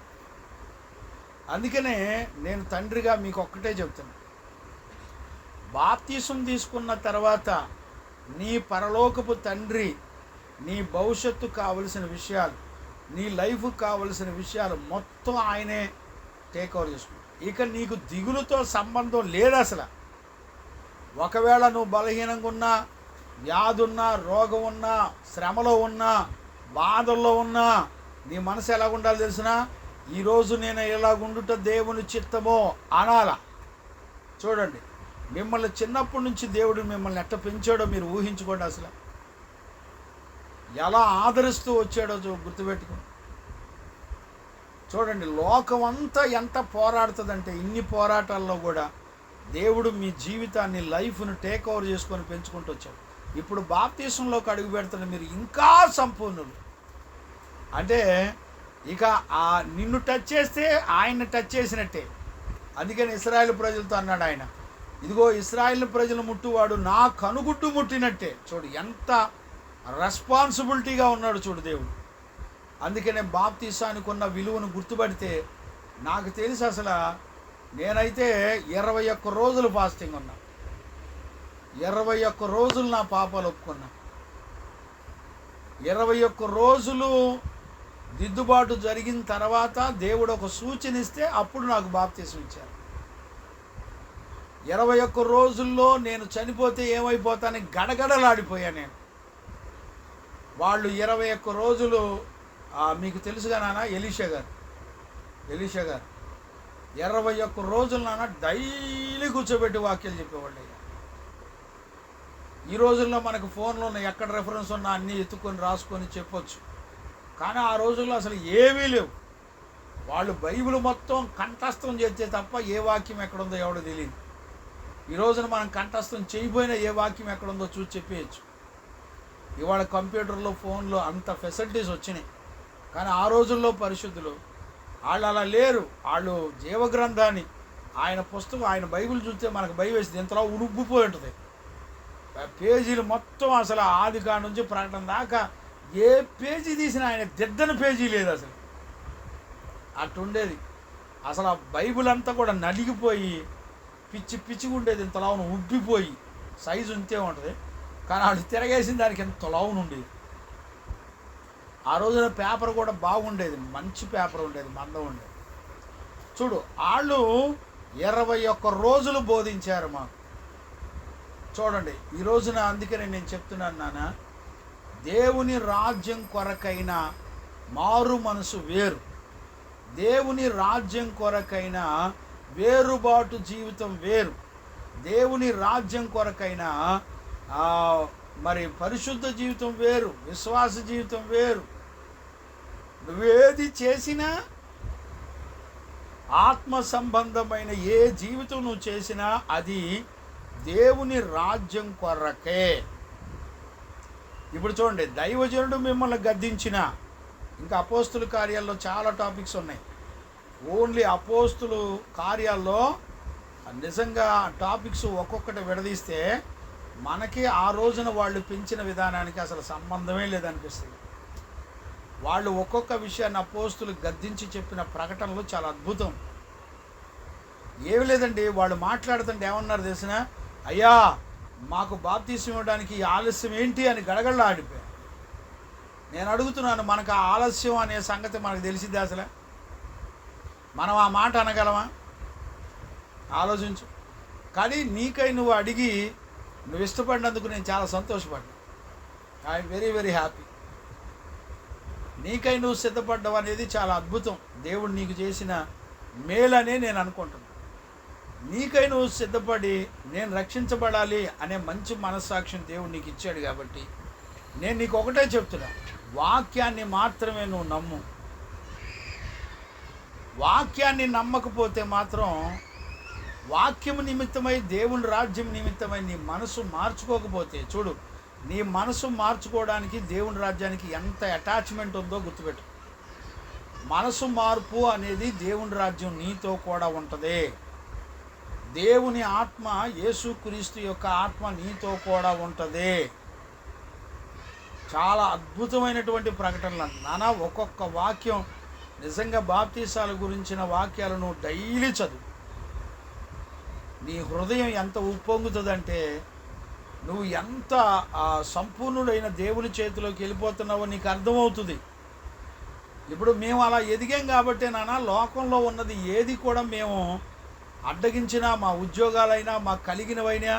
అందుకనే నేను తండ్రిగా మీకు ఒక్కటే చెప్తున్నా, బాప్తీసం తీసుకున్న తర్వాత నీ పరలోకపు తండ్రి నీ భవిష్యత్తు కావలసిన విషయాలు, నీ లైఫ్కి కావలసిన విషయాలు మొత్తం ఆయనే టేక్ ఓవర్ చేసుకుంటాడు. ఇక నీకు దిగులుతో సంబంధం లేదు అసలు. ఒకవేళ నువ్వు బలహీనంగా ఉన్నా, వ్యాధి ఉన్నా, రోగం ఉన్నా, శ్రమలో ఉన్నా, బాధల్లో ఉన్నా, నీ మనసు ఎలాగుండాలి తెలిసినా, ఈరోజు నేను ఎలాగుండుట దేవుని చిత్తమో అనాలా. చూడండి, మిమ్మల్ని చిన్నప్పటి నుంచి దేవుడు మిమ్మల్ని ఎట్ట పెంచాడో మీరు ఊహించుకోండి. అసలు ఎలా ఆదరిస్తూ వచ్చాడో గుర్తుపెట్టుకోండి. చూడండి, లోకం అంతా ఎంత పోరాడుతుందంటే, ఇన్ని పోరాటాల్లో కూడా దేవుడు మీ జీవితాన్ని, లైఫ్ను టేక్ ఓవర్ చేసుకొని పెంచుకుంటూ వచ్చాడు. ఇప్పుడు బాప్తీసంలోకి అడుగు పెడుతున్న మీరు ఇంకా సంపూర్ణులు. అంటే ఇక నిన్ను టచ్ చేస్తే ఆయన్ని టచ్ చేసినట్టే. అందుకని ఇశ్రాయేలు ప్రజలతో అన్నాడు ఆయన, ఇదిగో ఇశ్రాయేలు ప్రజలు ముట్టువాడు నా కనుగుడ్డు ముట్టినట్టే. చూడు ఎంత రెస్పాన్సిబిలిటీగా ఉన్నాడు చూడు దేవుడు. అందుకనే బాప్తీసానికి ఉన్న విలువను గుర్తుపడితే నాకు తెలిసి అసలు నేనైతే 21 రోజులు ఫాస్టింగ్ ఉన్నా. 21 రోజులు నా పాపాలు ఒప్పుకున్నా. 21 రోజులు దిద్దుబాటు జరిగిన తర్వాత దేవుడు ఒక సూచన ఇస్తే అప్పుడు నాకు బాప్తీసం ఇచ్చారు. 21 రోజుల్లో నేను చనిపోతే ఏమైపోతానని గడగడలాడిపోయా నేను. వాళ్ళు 21 రోజులు మీకు తెలుసుగా నాన్న, ఎలీషా గారు 21 రోజులు నాన్న డైలీ కూర్చోబెట్టి వాక్యాలు చెప్పేవాళ్ళు. ఈ రోజుల్లో మనకు ఫోన్లో ఉన్న ఎక్కడ రెఫరెన్స్ ఉన్నా అన్నీ ఎత్తుకొని రాసుకొని చెప్పొచ్చు. కానీ ఆ రోజుల్లో అసలు ఏమీ లేవు. వాళ్ళు బైబిల్ మొత్తం కంఠస్థం చేస్తే తప్ప ఏ వాక్యం ఎక్కడుందో ఎవడో తెలియదు. ఈ రోజున మనం కంఠస్థం చేయబోయినా ఏ వాక్యం ఎక్కడుందో చూసి చెప్పేయచ్చు. ఇవాళ కంప్యూటర్లో, ఫోన్లో అంత ఫెసిలిటీస్ వచ్చినాయి. కానీ ఆ రోజుల్లో పరిశుద్ధులు వాళ్ళు అలా లేరు. వాళ్ళు జీవగ్రంథాన్ని, ఆయన పుస్తకం, ఆయన బైబిల్ చూస్తే మనకు భయం వేసింది. ఇంతలో ఉడుగ్గిపోయి ఉంటుంది. పేజీలు మొత్తం అసలు ఆది కాడ నుంచి ప్రకటన దాకా ఏ పేజీ తీసినా ఆయన దిద్దన పేజీ లేదు అసలు. అట్టుండేది. అసలు ఆ బైబిల్ అంతా కూడా నలిగిపోయి పిచ్చిగా ఉండేది. ఇంతలో ఉబ్బిపోయి సైజు ఉంటే ఉంటుంది. కానీ వాళ్ళు తిరగేసిన దానికి ఎంత లావు ఉండేది. ఆ రోజున పేపర్ కూడా బాగుండేది, మంచి పేపర్ ఉండేది, మందం ఉండేది. చూడు, వాళ్ళు 21 రోజులు బోధించారు మాకు. చూడండి, ఈ రోజున అందుకనే నేను చెప్తున్నాను నాన్న, దేవుని రాజ్యం కొరకైన మారు మనసు వేరు, దేవుని రాజ్యం కొరకైన వేరుబాటు జీవితం వేరు, దేవుని రాజ్యం కొరకైన మరి పరిశుద్ధ జీవితం వేరు, విశ్వాస జీవితం వేరు. నువ్వేది చేసినా, ఆత్మ సంబంధమైన ఏ జీవితం నువ్వు చేసినా అది దేవుని రాజ్యం కొరకే. ఇప్పుడు చూడండి, దైవజనుడు మిమ్మల్ని గద్దించిన, ఇంకా అపోస్తుల కార్యాల్లో చాలా టాపిక్స్ ఉన్నాయి. ఓన్లీ అపోస్తుల కార్యాల్లో నిజంగా టాపిక్స్ ఒక్కొక్కటి విడదీస్తే మనకి ఆ రోజున వాళ్ళు పెంచిన విధానానికి అసలు సంబంధమే లేదనిపిస్తుంది. వాళ్ళు ఒక్కొక్క విషయాన్ని అపోస్తులు గద్దించి చెప్పిన ప్రకటనలు చాలా అద్భుతం. ఏమి లేదండి, వాళ్ళు మాట్లాడుతుంటే ఏమన్నారు తెలిసిన, అయ్యా మాకు బాప్తీసం ఇవ్వడానికి ఈ ఆలస్యం ఏంటి అని గడగడలా ఆడిపోయారు. నేను అడుగుతున్నాను, మనకు ఆ ఆలస్యం అనే సంగతి మనకు తెలిసింది అసలు? మనం ఆ మాట అనగలమా? ఆలోచించు. కానీ నీకై నువ్వు అడిగి నువ్వు ఇష్టపడినందుకు నేను చాలా సంతోషపడ్డా. I'm very very happy. నీకై నువ్వు సిద్ధపడ్డావు అనేది చాలా అద్భుతం. దేవుడు నీకు చేసిన మేలనే నేను అనుకుంటున్నాను. నీకై నువ్వు సిద్ధపడి నేను రక్షించబడాలి అనే మంచి మనస్సాక్షిని దేవుడు నీకు ఇచ్చాడు. కాబట్టి నేను నీకు ఒకటే చెప్తున్నా, వాక్యాన్ని మాత్రమే నువ్వు నమ్ము. వాక్యాన్ని నమ్మకపోతే మాత్రం, వాక్యము నిమిత్తమై దేవుని రాజ్యం నిమిత్తమై నీ మనసు మార్చుకోకపోతే, చూడు, నీ మనసు మార్చుకోవడానికి దేవుని రాజ్యానికి ఎంత అటాచ్మెంట్ ఉందో గుర్తుపెట్టు. మనసు మార్పు అనేది దేవుని రాజ్యం నీతో కూడా ఉంటుంది. దేవుని ఆత్మ, యేసుక్రీస్తు యొక్క ఆత్మ నీతో కూడా ఉంటుంది. చాలా అద్భుతమైనటువంటి ప్రకటనలు నానా. ఒక్కొక్క వాక్యం నిజంగా బాప్తీసాల గురించిన వాక్యాలను డైలీ చదువు. నీ హృదయం ఎంత ఉప్పొంగుతుందంటే నువ్వు ఎంత సంపూర్ణుడైన దేవుని చేతిలోకి వెళ్ళిపోతున్నావో నీకు అర్థమవుతుంది. ఇప్పుడు మేము అలా ఎదిగాం కాబట్టి నాన్న, లోకంలో ఉన్నది ఏది కూడా మేము అడ్డగించినా, మా ఉద్యోగాలైనా, మాకు కలిగినవైనా,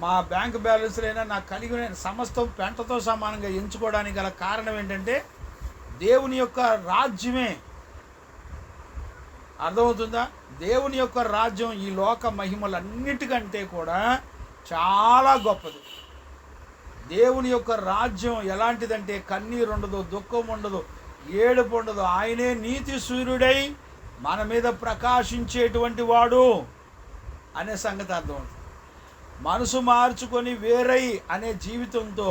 మా బ్యాంక్ బ్యాలెన్స్లైనా, నాకు కలిగిన సమస్తం పెంటతో సమానంగా ఎంచుకోవడానికి గల కారణం ఏంటంటే దేవుని యొక్క రాజ్యమే. అర్థమవుతుందా? దేవుని యొక్క రాజ్యం ఈ లోక మహిమలన్నిటికంటే కూడా చాలా గొప్పది. దేవుని యొక్క రాజ్యం ఎలాంటిదంటే కన్నీరు ఉండదు, దుఃఖం ఉండదు, ఏడుపు ఉండదు. ఆయనే నీతి సూర్యుడై మన మీద ప్రకాశించేటువంటి వాడు అనే సంగతి అర్థమవుతుంది. మనసు మార్చుకొని వేరై అనే జీవితంతో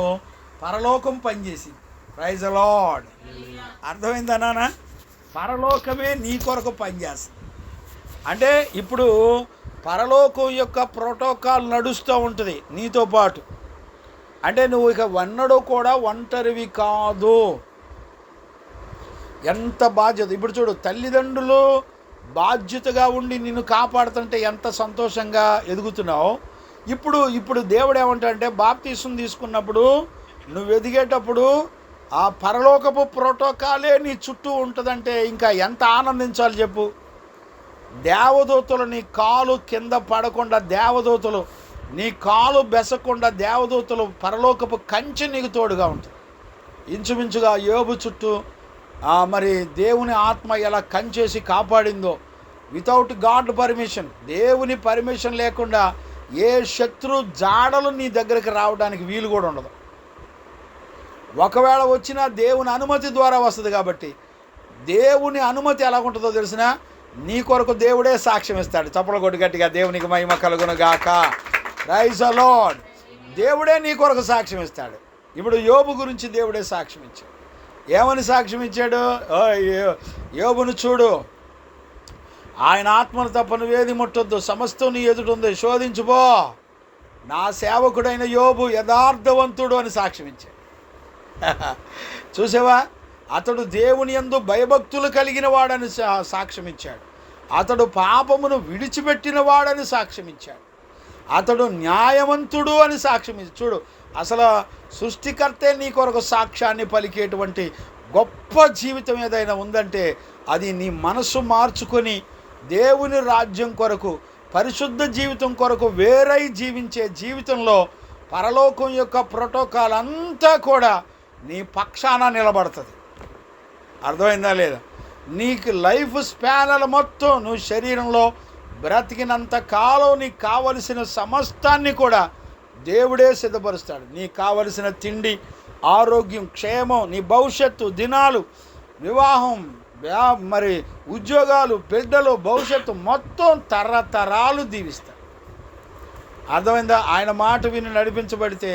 పరలోకం పనిచేసింది. Praise the Lord. అర్థమైందా నాన్న? పరలోకమే నీ కొరకు పనిచేస్తుంది. అంటే ఇప్పుడు పరలోకం యొక్క ప్రోటోకాల్ నడుస్తూ ఉంటుంది నీతో పాటు. అంటే నువ్వు ఇక వన్నడు కూడా ఒంటరివి కాదు. ఎంత బాధ్యత! ఇప్పుడు చూడు, తల్లిదండ్రులు బాధ్యతగా ఉండి నిన్ను కాపాడుతుంటే ఎంత సంతోషంగా ఎదుగుతున్నావు. ఇప్పుడు దేవుడు ఏమంటాడంటే, బాప్తీసం తీసుకున్నప్పుడు నువ్వు ఎదిగేటప్పుడు ఆ పరలోకపు ప్రోటోకాలే నీ చుట్టూ ఉంటుందంటే ఇంకా ఎంత ఆనందించాలి చెప్పు. దేవదూతలు నీ కాలు కింద పడకుండా, దేవదూతలు నీ కాలు బెసకుండా, దేవదూతలు పరలోకపు కంచె నీకు తోడుగా ఉంటుంది. ఇంచుమించుగా యోబు చుట్టూ మరి దేవుని ఆత్మ ఎలా కంచేసి కాపాడిందో, వితౌట్ గాడ్ పర్మిషన్, దేవుని పర్మిషన్ లేకుండా ఏ శత్రు జాడలు నీ దగ్గరికి రావడానికి వీలు కూడా ఉండదు. ఒకవేళ వచ్చినా దేవుని అనుమతి ద్వారా వస్తుంది. కాబట్టి దేవుని అనుమతి ఎలా ఉంటుందో తెలిసిన, నీ కొరకు దేవుడే సాక్ష్యం ఇస్తాడు. చప్పలు కొట్టు గట్టిగా, దేవునికి మహిమ కలుగును గాక. Praise the Lord. దేవుడే నీ కొరకు సాక్ష్యం ఇస్తాడు. ఇప్పుడు యోబు గురించి దేవుడే సాక్ష్యం ఇచ్చాడు. ఏమని సాక్ష్యం ఇచ్చాడు? యోబును చూడు, ఆయన ఆత్మను తప్ప నువ్వేది ముట్టొద్దు, సమస్తం నీ ఎదుటుంది, శోధించుపో, నా సేవకుడైన యోబు యథార్థవంతుడు అని సాక్ష్యం ఇచ్చాడు. చూసావా? అతడు దేవుని యందు భయభక్తులు కలిగిన వాడని సాక్ష్యం ఇచ్చాడు. అతడు పాపమును విడిచిపెట్టిన వాడని సాక్ష్యం ఇచ్చాడు. అతడు న్యాయవంతుడు అని సాక్ష్యం ఇచ్చాడు. చూడు, అసలు సృష్టికర్తే నీ కొరకు సాక్ష్యాన్ని పలికేటువంటి గొప్ప జీవితం ఏదైనా ఉందంటే అది నీ మనసు మార్చుకొని దేవుని రాజ్యం కొరకు, పరిశుద్ధ జీవితం కొరకు వేరై జీవించే జీవితంలో పరలోకం యొక్క ప్రోటోకాల్ అంతా కూడా నీ పక్షాన నిలబడుతుంది. అర్థమైందా లేదా? నీకు లైఫ్ స్పానల్ మొత్తం నువ్వు శరీరంలో బ్రతికినంత కాలం నీకు కావలసిన సమస్తాన్ని కూడా దేవుడే సిద్ధపరుస్తాడు. నీకు కావలసిన తిండి, ఆరోగ్యం, క్షేమం, నీ భవిష్యత్తు దినాలు, వివాహం, మరి ఉద్యోగాలు, బిడ్డలు, భవిష్యత్తు మొత్తం తరతరాలు దీవిస్తాడు. అర్థమైందా? ఆయన మాట విని నడిపించబడితే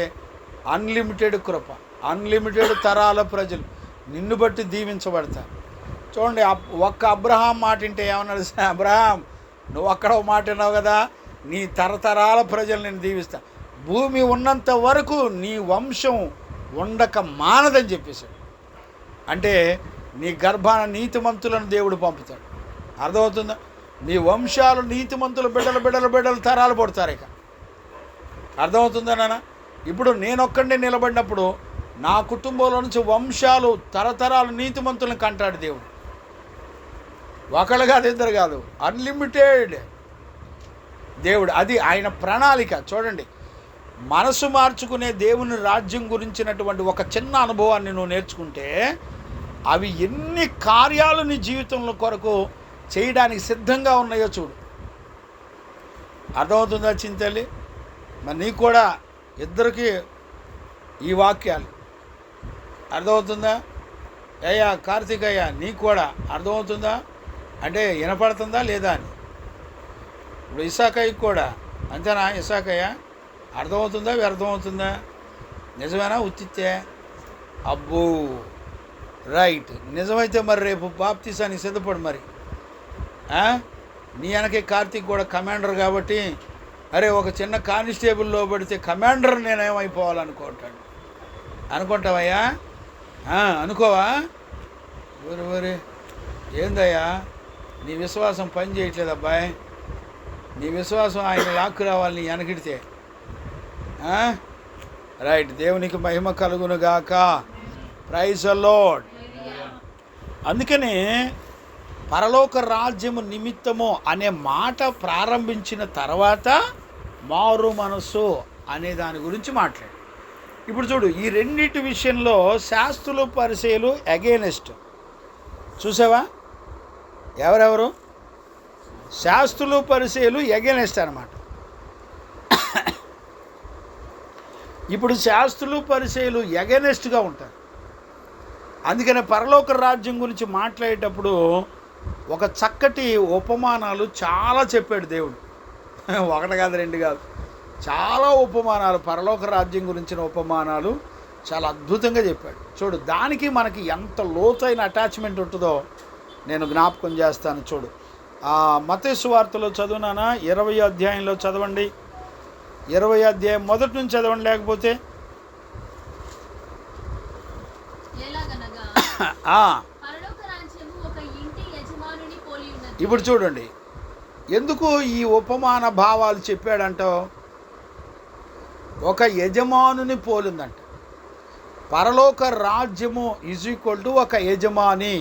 అన్లిమిటెడ్ కృప, అన్లిమిటెడ్ తరాల ప్రజలు నిన్ను బట్టి దీవించబడతారు. చూడండి, ఒక్క అబ్రహాం మాట వింటే ఏమన్నాడు? అబ్రహాం, నువ్వు అక్కడ ఒక మాట విన్నావు కదా, నీ తరతరాల ప్రజలు నేను దీవిస్తా, భూమి ఉన్నంత వరకు నీ వంశం ఉండక మానదని చెప్పేశాడు. అంటే నీ గర్భాన నీతిమంతులను దేవుడు పంపుతాడు. అర్థమవుతుందా? నీ వంశాలు నీతిమంతుల బిడ్డలు బిడ్డలు బిడ్డలు తరాలు పడతారు. ఇక అర్థమవుతుందా నాన్న? ఇప్పుడు నేనొక్కడే నిలబడినప్పుడు నా కుటుంబంలో నుంచి వంశాలు తరతరాలు నీతిమంతులను కంటాడు దేవుడు. ఒకళ్ళు కాదు, ఇద్దరు కాదు, అన్లిమిటెడ్ దేవుడు. అది ఆయన ప్రణాళిక. చూడండి, మనసు మార్చుకునే దేవుని రాజ్యం గురించినటువంటి ఒక చిన్న అనుభవాన్ని నువ్వు నేర్చుకుంటే అవి ఎన్ని కార్యాలు నీ జీవితంలో కొరకు చేయడానికి సిద్ధంగా ఉన్నాయో చూడు. అర్థమవుతుందా చింతల్లి? మరి నీకు కూడా ఇద్దరికి ఈ వాక్యాలు అర్థమవుతుందా? అయ్యా కార్తీక్ అయ్యా, నీకు కూడా అర్థమవుతుందా అంటే వినపడుతుందా లేదా అని. ఇప్పుడు ఇసాకయ్యకి కూడా అంతేనా? ఇసాకయ్య అర్థమవుతుందా వ్యర్థమవుతుందా? నిజమేనా ఉత్తిత్తే? అబ్బో రైట్, నిజమైతే మరి రేపు బాప్తీసానికి సిద్ధపడు. మరి నీ వెనకే కార్తీక్ కూడా కమాండర్ కాబట్టి, అరే ఒక చిన్న కానిస్టేబుల్లో పడితే కమాండర్ నేనేమైపోవాలనుకుంటాడు. అనుకుంటావయ్యా? అనుకోవా? ఊరి ఏందయ్యా నీ విశ్వాసం పని చేయట్లేదు అబ్బాయి. నీ విశ్వాసం ఆయన లాక్కు రావాలి నీ వెనకిడితే. రైట్, దేవునికి మహిమ కలుగునుగాక. Praise the Lord. అందుకనే పరలోక రాజ్యము నిమిత్తము అనే మాట ప్రారంభించిన తర్వాత మారు మనస్సు అనే దాని గురించి మాట్లాడు. ఇప్పుడు చూడు, ఈ రెండింటి విషయంలో శాస్త్రులు పరిచయులు అగైనెస్ట్. చూసావా? ఎవరెవరు? శాస్త్రులు పరిచయులు అగైనెస్ట్ అన్నమాట. ఇప్పుడు శాస్త్రులు పరిచయులు అగైనెస్ట్గా ఉంటారు. అందుకనే పరలోక రాజ్యం గురించి మాట్లాడేటప్పుడు ఒక చక్కటి ఉపమానాలు చాలా చెప్పాడు దేవుడు. ఒకటి కాదు, రెండు కాదు, చాలా ఉపమానాలు, పరలోక రాజ్యం గురించిన ఉపమానాలు చాలా అద్భుతంగా చెప్పాడు. చూడు, దానికి మనకి ఎంత లోతైన అటాచ్మెంట్ ఉంటుందో నేను జ్ఞాపకం చేస్తాను. చూడు, మత్తయి సువార్తలో చదువునానా 20వ అధ్యాయంలో చదవండి. 20వ అధ్యాయం మొదటి నుంచి చదవండి, లేకపోతే ఇప్పుడు చూడండి ఎందుకు ఈ ఉపమాన భావాలు చెప్పాడంటో. ఒక యజమానుని పోలిందంట. పరలోక రాజ్యము ఈజ్ ఈక్వల్ టు ఒక యజమాని.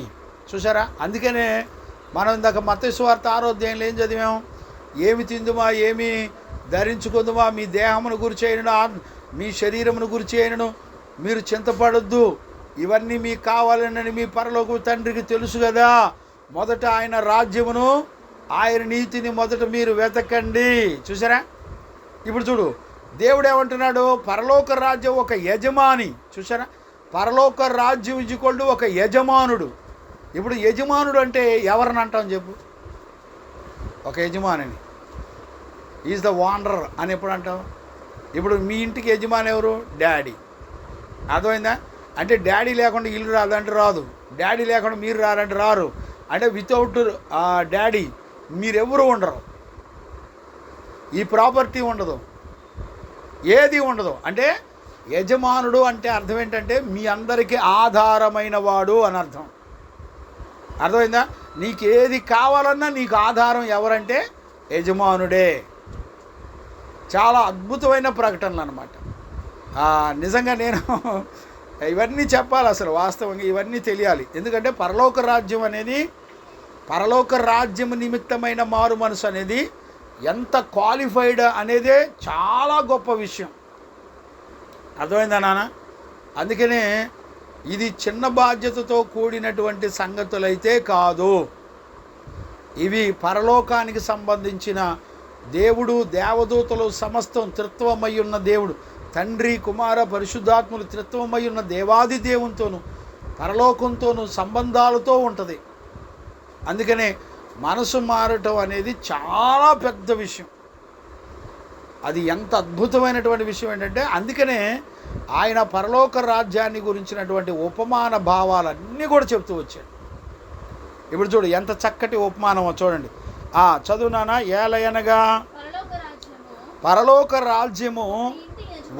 చూసారా? అందుకనే మనం ఇందాక మత్తయి సువార్త 6వ అధ్యాయంలో ఏం చదివాం? ఏమి తిందుమా, ఏమి ధరించుకుందుమా, మీ దేహమును గురించి అయినను మీ శరీరమును గురించి అయినను మీరు చింతపడొద్దు, ఇవన్నీ మీకు కావాలని మీ పరలోక తండ్రికి తెలుసు కదా. మొదట ఆయన రాజ్యమును ఆయన నీతిని మొదట మీరు వెతకండి. చూసారా? ఇప్పుడు చూడు, దేవుడు ఏమంటున్నాడు? పరలోక రాజ్యం ఒక యజమాని. చూసారా? పరలోక రాజ్యం ఇజ్జుకోల్డు ఒక యజమానుడు. ఇప్పుడు యజమానుడు అంటే ఎవరిని అంటాం చెప్పు? ఒక యజమానిని. ఈజ్ ద ఓనర్ అని ఎప్పుడు అంటాం? ఇప్పుడు మీ ఇంటికి యజమాని ఎవరు? డాడీ. అర్థమైందా? అంటే డాడీ లేకుండా ఇల్లు రాదంటే రాదు, డాడీ లేకుండా మీరు రారంటే రారు. అంటే వితౌట్ డాడీ మీరెవరు ఉండరు. ఈ ప్రాపర్టీ ఉండదు, ఏది ఉండదు. అంటే యజమానుడు అంటే అర్థం ఏంటంటే మీ అందరికీ ఆధారమైన వాడు అని అర్థం. అర్థమైందా? నీకు ఏది కావాలన్నా నీకు ఆధారం ఎవరంటే యజమానుడే. చాలా అద్భుతమైన ప్రకటనలు అన్నమాట. నిజంగా నేను ఇవన్నీ చెప్పాలి, అసలు వాస్తవంగా ఇవన్నీ తెలియాలి. ఎందుకంటే పరలోక రాజ్యం అనేది, పరలోక రాజ్యం నిమిత్తమైన మారు మనసు అనేది ఎంత క్వాలిఫైడ్ అనేదే చాలా గొప్ప విషయం. అర్థమైందా నాన్న? అందుకనే ఇది చిన్న బాధ్యతతో కూడినటువంటి సంగతులైతే కాదు. ఇవి పరలోకానికి సంబంధించిన దేవుడు, దేవదూతలు సమస్తం త్రిత్వమై ఉన్న దేవుడు, తండ్రి కుమార పరిశుద్ధాత్ములు త్రిత్వమై ఉన్న దేవాది దేవునితోనూ పరలోకంతోనూ సంబంధాలతో ఉంటుంది. అందుకనే మనసు మారటం అనేది చాలా పెద్ద విషయం. అది ఎంత అద్భుతమైనటువంటి విషయం ఏంటంటే, అందుకనే ఆయన పరలోక రాజ్యాన్ని గురించినటువంటి ఉపమాన భావాలన్నీ కూడా చెప్తూ వచ్చాడు. ఇప్పుడు చూడు ఎంత చక్కటి ఉపమానమో చూడండి. చదువునానా. ఏలయనగా పరలోక రాజ్యము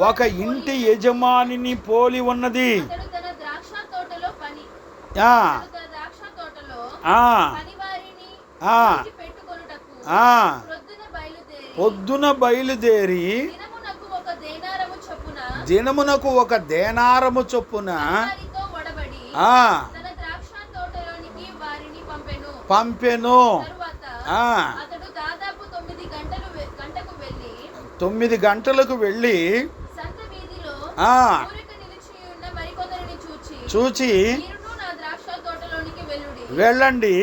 ఒక ఇంటి యజమానిని పోలి ఉన్నది. పొద్దున బయలుదేరి దినమునకు ఒక దేనారము చొప్పున పంపెను. 9 గంటలకు వెళ్ళి చూచి వెళ్ళండి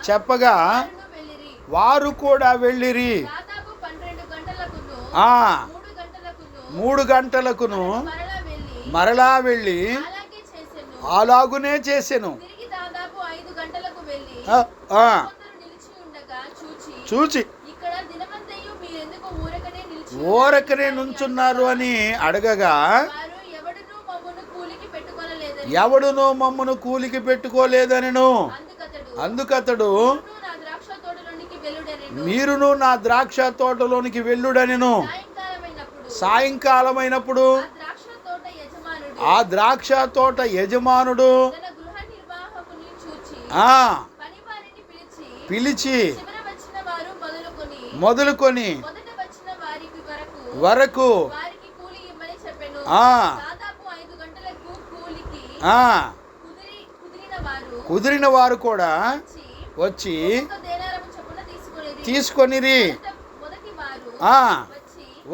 చెప్పగా వారు కూడా వెళ్ళిరి. 3 గంటలకును మరలా వెళ్ళి అలాగునే చేసెను. చూచి ఊరకనే నుంచున్నారు అని అడగగా, ఎవడునూ మమ్మను కూలికి పెట్టుకోలేదనెను. అందుకతడు మీరును నా ద్రాక్ష తోటలోనికి వెళ్ళుడనెను. సాయంకాలమైనప్పుడు ఆ ద్రాక్ష తోట యజమానుడు పిలిచి మొదలుకొని వరకు కుదిరిన వారు కూడా వచ్చి తీసుకొనిరి.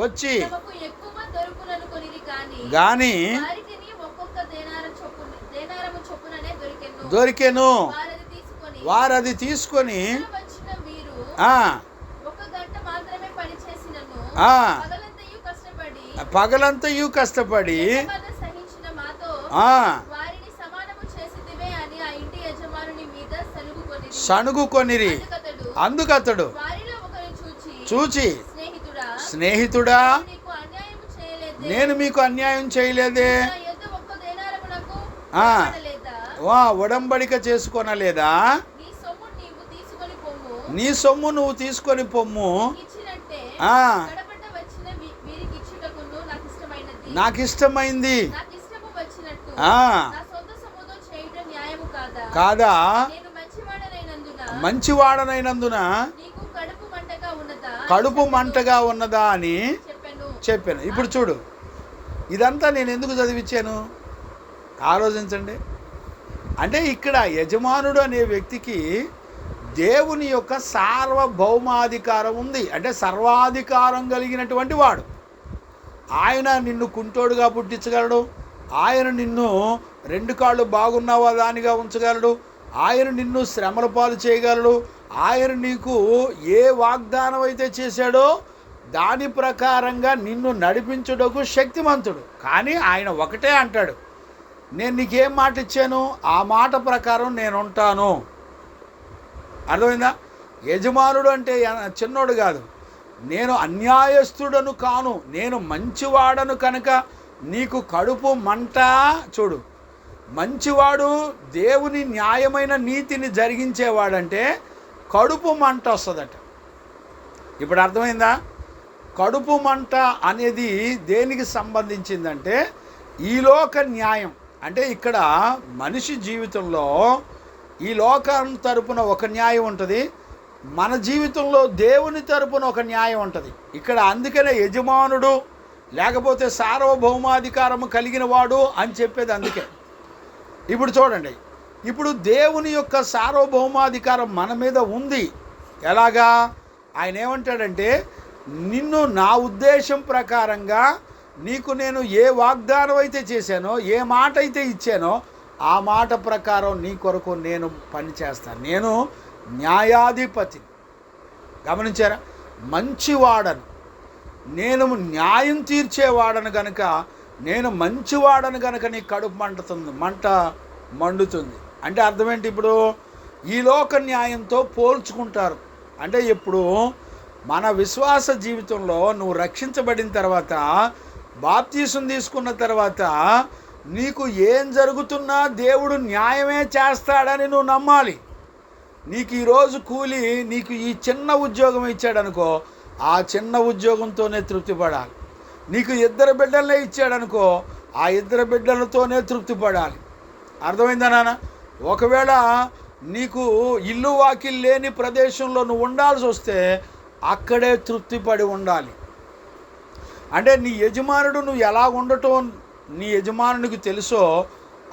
వచ్చి గాని దొరికెను. వారది తీసుకొని పగలంతయు కష్టపడి సణుగుకొనిరి. అందుకతడు చూచి, స్నేహితుడా, నేను మీకు అన్యాయం చేయలేదే, ఉడంబడిక చేసుకోనలేదా, నీ సొమ్ము నువ్వు తీసుకొని పొమ్ము, నాకు ఇష్టమైంది కాదా, మంచివాడనైనందున కడుపు మంటగా ఉన్నదా అని చెప్పాను. ఇప్పుడు చూడు, ఇదంతా నేను ఎందుకు చదివించాను ఆలోచించండి. అంటే ఇక్కడ యజమానుడు అనే వ్యక్తికి దేవుని యొక్క సార్వభౌమాధికారం ఉంది. అంటే సర్వాధికారం కలిగినటువంటి వాడు. ఆయన నిన్ను కుంటోడుగా పుట్టించగలడు. ఆయన నిన్ను 2 కాళ్ళు బాగున్నావా దానిగా ఉంచగలడు. ఆయన నిన్ను శ్రమల పాలు చేయగలడు. ఆయన నీకు ఏ వాగ్దానం అయితే చేశాడో దాని ప్రకారంగా నిన్ను నడిపించుటకు శక్తిమంతుడు. కానీ ఆయన ఒకటే అంటాడు, నేను నీకేం మాట ఇచ్చాను ఆ మాట ప్రకారం నేను ఉంటాను. అర్థమైందా? యజమానుడు అంటే చిన్నోడు కాదు. నేను అన్యాయస్తుడను కాను, నేను మంచివాడను కనుక నీకు కడుపు మంట. చూడు, మంచివాడు దేవుని న్యాయమైన నీతిని జరిగించేవాడంటే కడుపు మంట వస్తుందట. ఇప్పుడు అర్థమైందా? కడుపు మంట అనేది దేనికి సంబంధించిందంటే ఈ లోక న్యాయం. అంటే ఇక్కడ మనిషి జీవితంలో ఈ లోకం తరపున ఒక న్యాయం ఉంటుంది, మన జీవితంలో దేవుని తరపున ఒక న్యాయం ఉంటుంది ఇక్కడ. అందుకనే యజమానుడు లేకపోతే సార్వభౌమాధికారము కలిగిన వాడు అని చెప్పేది అందుకే. ఇప్పుడు చూడండి, ఇప్పుడు దేవుని యొక్క సార్వభౌమాధికారం మన మీద ఉంది. ఎలాగా? ఆయన ఏమంటాడంటే, నిన్ను నా ఉద్దేశం ప్రకారంగా నీకు నేను ఏ వాగ్దానం అయితే చేశానో, ఏ మాట అయితే ఇచ్చానో ఆ మాట ప్రకారం నీ కొరకు నేను పని చేస్తాను. నేను న్యాయాధిపతి. గమనించారా? మంచివాడను, నేను న్యాయం తీర్చేవాడను గనుక, నేను మంచివాడను గనుక నీ కడుపు మంట మండుతుంది. అంటే అర్థం ఏంటి? ఇప్పుడు ఈ లోక న్యాయంతో పోల్చుకుంటారు. అంటే ఇప్పుడు మన విశ్వాస జీవితంలో నువ్వు రక్షించబడిన తర్వాత, బాప్తీసం తీసుకున్న తర్వాత నీకు ఏం జరుగుతున్నా దేవుడు న్యాయమే చేస్తాడని నువ్వు నమ్మాలి. నీకు ఈరోజు కూలి, నీకు ఈ చిన్న ఉద్యోగం ఇచ్చాడనుకో, ఆ చిన్న ఉద్యోగంతోనే తృప్తి పడాలి. నీకు 2 బిడ్డలనే ఇచ్చాడనుకో, ఆ 2 బిడ్డలతోనే తృప్తి పడాలి. అర్థమైందా నాన్న? ఒకవేళ నీకు ఇల్లు వాకిల్ లేని ప్రదేశంలో నువ్వు ఉండాల్సి వస్తే అక్కడే తృప్తి పడి ఉండాలి. అంటే నీ యజమానుడు నువ్వు ఎలా ఉండటం నీ యజమానునికి తెలుసో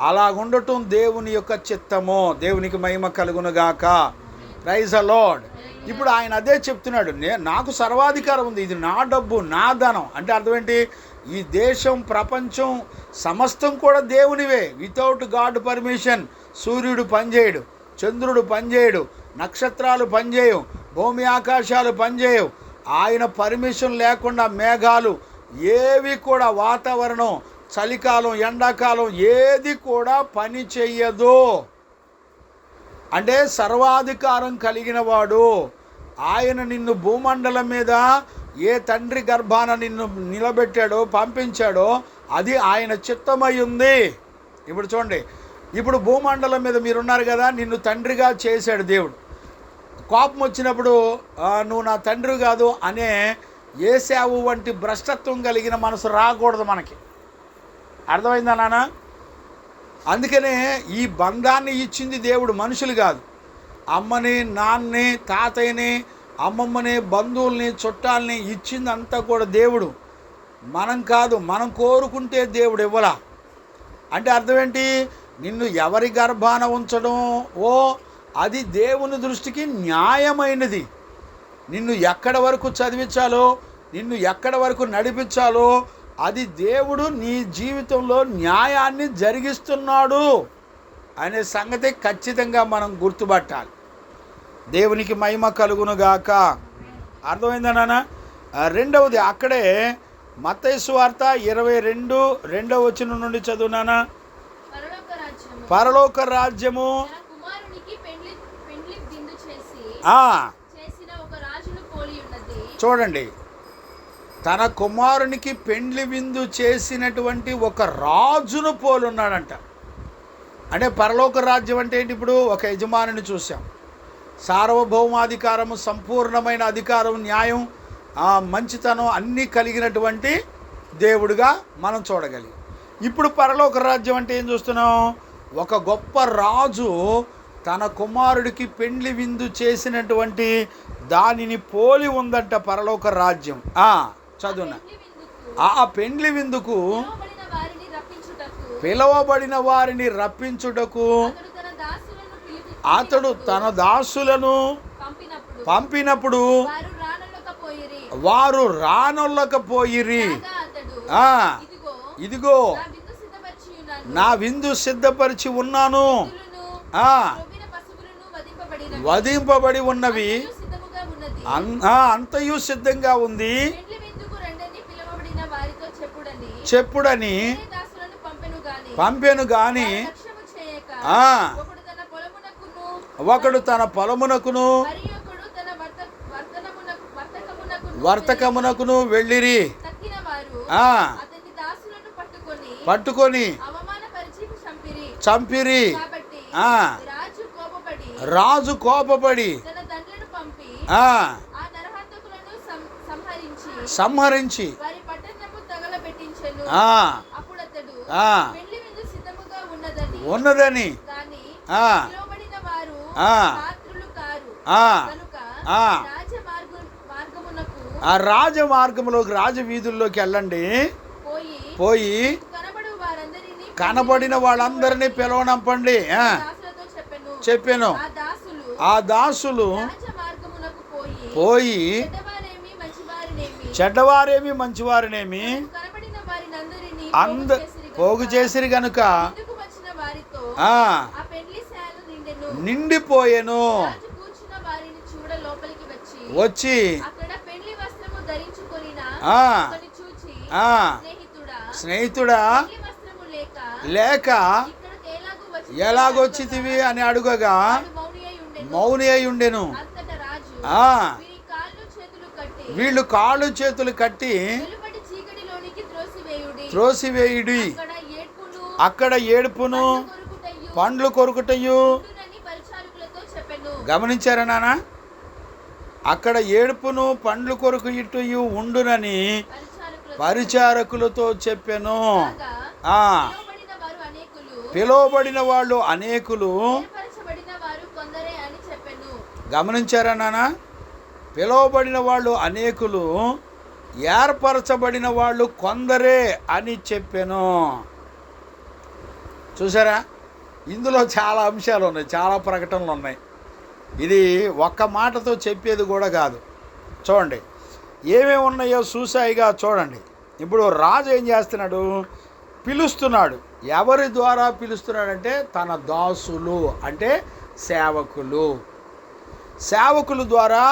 అలాగుండటం దేవుని యొక్క చిత్తము. దేవునికి మహిమ కలుగునుగాక. Praise the Lord. ఇప్పుడు ఆయన అదే చెప్తున్నాడు, నాకు సర్వాధికారం ఉంది, ఇది నా డబ్బు, నా ధనం. అంటే అర్థం ఏంటి? ఈ దేశం, ప్రపంచం సమస్తం కూడా దేవునివే. వితౌట్ గాడ్ పర్మిషన్ సూర్యుడు పనిచేయడు, చంద్రుడు పనిచేయడు, నక్షత్రాలు పనిచేయవు, భూమి ఆకాశాలు పనిచేయవు. ఆయన పర్మిషన్ లేకుండా మేఘాలు ఏవి కూడా, వాతావరణం, చలికాలం, ఎండాకాలం ఏది కూడా పని చెయ్యదు. అంటే సర్వాధికారం కలిగిన వాడు ఆయన. నిన్ను భూమండలం మీద ఏ తండ్రి గర్భాన నిన్ను నిలబెట్టాడో, పంపించాడో అది ఆయన చిత్తమై ఉంది. ఇప్పుడు చూడండి, ఇప్పుడు భూమండలం మీద మీరున్నారు కదా, నిన్ను తండ్రిగా చేశాడు దేవుడు. కోపం వచ్చినప్పుడు నువ్వు నా తండ్రి కాదు అనే ఏశావు వంటి భ్రష్టత్వం కలిగిన మనసు రాకూడదు మనకి. అర్థమైందా నాన్న? అందుకనే ఈ బంధాన్ని ఇచ్చింది దేవుడు, మనుషులు కాదు. అమ్మని, నాన్నని, తాతయ్యని, అమ్మమ్మని, బంధువుల్ని, చుట్టాలని ఇచ్చింది అంతా కూడా దేవుడు, మనం కాదు. మనం కోరుకుంటే దేవుడు ఇవ్వలా. అంటే అర్థం ఏంటి? నిన్ను ఎవరి గర్భాన ఉంచడం అది దేవుని దృష్టికి న్యాయమైనది. నిన్ను ఎక్కడ వరకు చదివించాలో, నిన్ను ఎక్కడ వరకు నడిపించాలో అది దేవుడు నీ జీవితంలో న్యాయాన్ని జరిగిస్తున్నాడు అనే సంగతి ఖచ్చితంగా మనం గుర్తుపట్టాలి. దేవునికి మహిమ కలుగునుగాక. అర్థమైందా నాన్న? రెండవది అక్కడే మత్తయి సువార్త 22:2 నుండి చదువునానా. పరలోక రాజ్యము చూడండి, తన కుమారునికి పెండ్లి విందు చేసినటువంటి ఒక రాజును పోలున్నాడంట. అంటే పరలోక రాజ్యం అంటే ఏంటి? ఇప్పుడు ఒక యజమానిని చూసాం, సార్వభౌమాధికారము, సంపూర్ణమైన అధికారం, న్యాయం, మంచితనం అన్నీ కలిగినటువంటి దేవుడుగా మనం చూడగలిగాం. ఇప్పుడు పరలోక రాజ్యం అంటే ఏం చూస్తున్నాం? ఒక గొప్ప రాజు తన కుమారుడికి పెండ్లి విందు చేసినటువంటి దానిని పోలి ఉందంట పరలోక రాజ్యం. చదువున ఆ పెండ్లి విందుకు పిలవబడిన వారిని రప్పించుటకు అతడు తన దాసులను పంపినప్పుడు వారు రానొల్లకపోయిరి. ఇదిగో నా విందు సిద్ధపరిచి ఉన్నాను, వధింపబడి ఉన్నవి అంతయు సిద్ధంగా ఉంది, చెప్పుడని పంపెను గాని ఒకడు తన పొలమునకును వర్తకమునకును వెళ్ళిరి. పట్టుకొని చంపిరి. రాజు కోపపడి సంహరించి ఉన్నదని ఆ రాజమార్గములోకి రాజవీధుల్లోకి వెళ్ళండి, పోయి కనబడిన వాళ్ళందరినీ పిలవనంపండి చెప్పాను. ఆ దాసులు పోయి చెడ్డవారేమి మంచివారినేమి పోగు చేసిరి గనుక నిండిపోయెను. వచ్చి స్నేహితుడా లేక ఎలాగొచ్చితివి అని అడుగగా మౌని అయి ఉండెను. వీళ్ళు కాళ్ళు చేతులు కట్టి త్రోసివేయుడి, అక్కడ ఏడుపును పండ్లు కొరుకుటయు. గమనించారా నాన్న? అక్కడ ఏడుపును పండ్లు కొరకు ఇటుయు ఉండునని పరిచారకులతో చెప్పెను. పిలువబడిన వాళ్ళు అనేకులు. గమనించారా నాన్న? పిలువబడిన వాళ్ళు అనేకులు, ఏర్పరచబడిన వాళ్ళు కొందరే అని చెప్పెను. చూసారా? ఇందులో చాలా అంశాలు ఉన్నాయి, చాలా ప్రకటనలు ఉన్నాయి. ఇది ఒక్క మాటతో చెప్పేది కూడా కాదు. చూడండి ఏమేమి ఉన్నాయో చూసాయిగా చూడండి. ఇప్పుడు రాజు ఏం చేస్తున్నాడు? పిలుస్తున్నాడు. ఎవరి ద్వారా పిలుస్తున్నాడంటే తన దాసులు, అంటే సేవకులు ద్వారా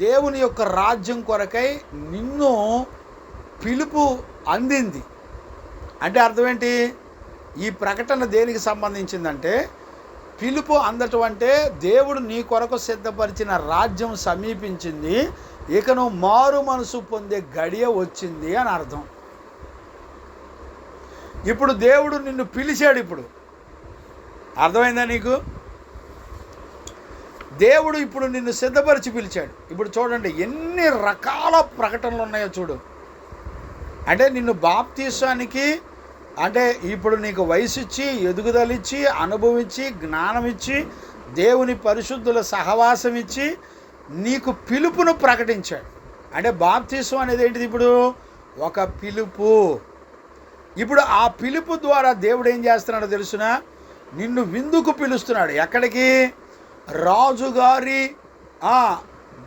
దేవుని యొక్క రాజ్యం కొరకై నిన్ను పిలుపు అందింది. అంటే అర్థం ఏంటి? ఈ ప్రకటన దేనికి సంబంధించిందంటే, పిలుపు అందటం అంటే దేవుడు నీ కొరకు సిద్ధపరిచిన రాజ్యం సమీపించింది, ఇక నువ్వు మారు మనసు పొందే గడియ వచ్చింది అని అర్థం. ఇప్పుడు దేవుడు నిన్ను పిలిచాడు. ఇప్పుడు అర్థమైందా నీకు? దేవుడు ఇప్పుడు నిన్ను సిద్ధపరిచి పిలిచాడు. ఇప్పుడు చూడండి ఎన్ని రకాల ప్రకటనలు ఉన్నాయో చూడు. అంటే నిన్ను బాప్తీసానికి, అంటే ఇప్పుడు నీకు వయసు ఇచ్చి, ఎదుగుదలిచ్చి, అనుభవించి, జ్ఞానం ఇచ్చి, దేవుని పరిశుద్ధుల సహవాసం ఇచ్చి నీకు పిలుపును ప్రకటించాడు. అంటే బాప్తీసం అనేది ఏంటిది? ఇప్పుడు ఒక పిలుపు. ఇప్పుడు ఆ పిలుపు ద్వారా దేవుడు ఏం చేస్తున్నాడో తెలుసునా? నిన్ను విందుకు పిలుస్తున్నాడు. ఎక్కడికి? రాజుగారి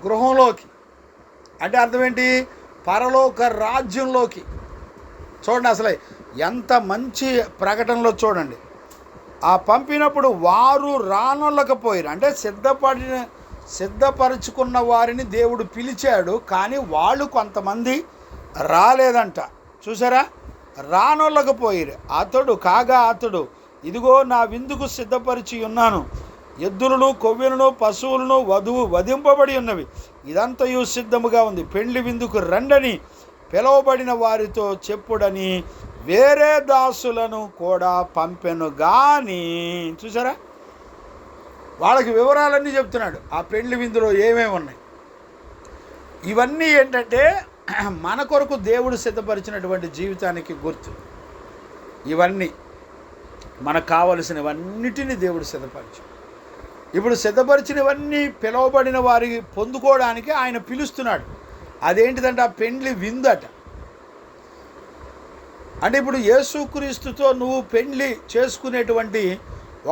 గృహంలోకి. అంటే అర్థం ఏంటి? పరలోక రాజ్యంలోకి. చూడండి అసలు ఎంత మంచి ప్రకటనలో చూడండి. ఆ పంపినప్పుడు వారు రానొల్లకపోయారు. అంటే సిద్ధపరచుకున్న వారిని దేవుడు పిలిచాడు, కానీ వాళ్ళు కొంతమంది రాలేదంట. చూసారా? రానొల్లకపోయారు. అతడు ఇదిగో నా విందుకు సిద్ధపరిచి ఉన్నాను, ఎద్దులను కొవ్వెలను పశువులను వధింపబడి ఉన్నవి, ఇదంతయు సిద్ధముగా ఉంది, పెండ్లి విందుకు రండని పిలువబడిన వారితో చెప్పుడని వేరే దాసులను కూడా పంపెను. కానీ చూసారా, వాళ్ళకి వివరాలన్నీ చెప్తున్నాడు. ఆ పెండ్లి విందులో ఏమేమి ఉన్నాయి ఇవన్నీ ఏంటంటే మన కొరకు దేవుడు సిద్ధపరిచినటువంటి జీవితానికి గుర్తు. ఇవన్నీ మనకు కావలసినవన్నిటినీ దేవుడు సిద్ధపరిచాడు. ఇప్పుడు సిద్ధపరిచినవన్నీ పిలువబడిన వారికి పొందుకోవడానికి ఆయన పిలుస్తున్నాడు. అదేంటిదంటే ఆ పెండ్లి విందట. అంటే ఇప్పుడు యేసుక్రీస్తుతో నువ్వు పెండ్లి చేసుకునేటువంటి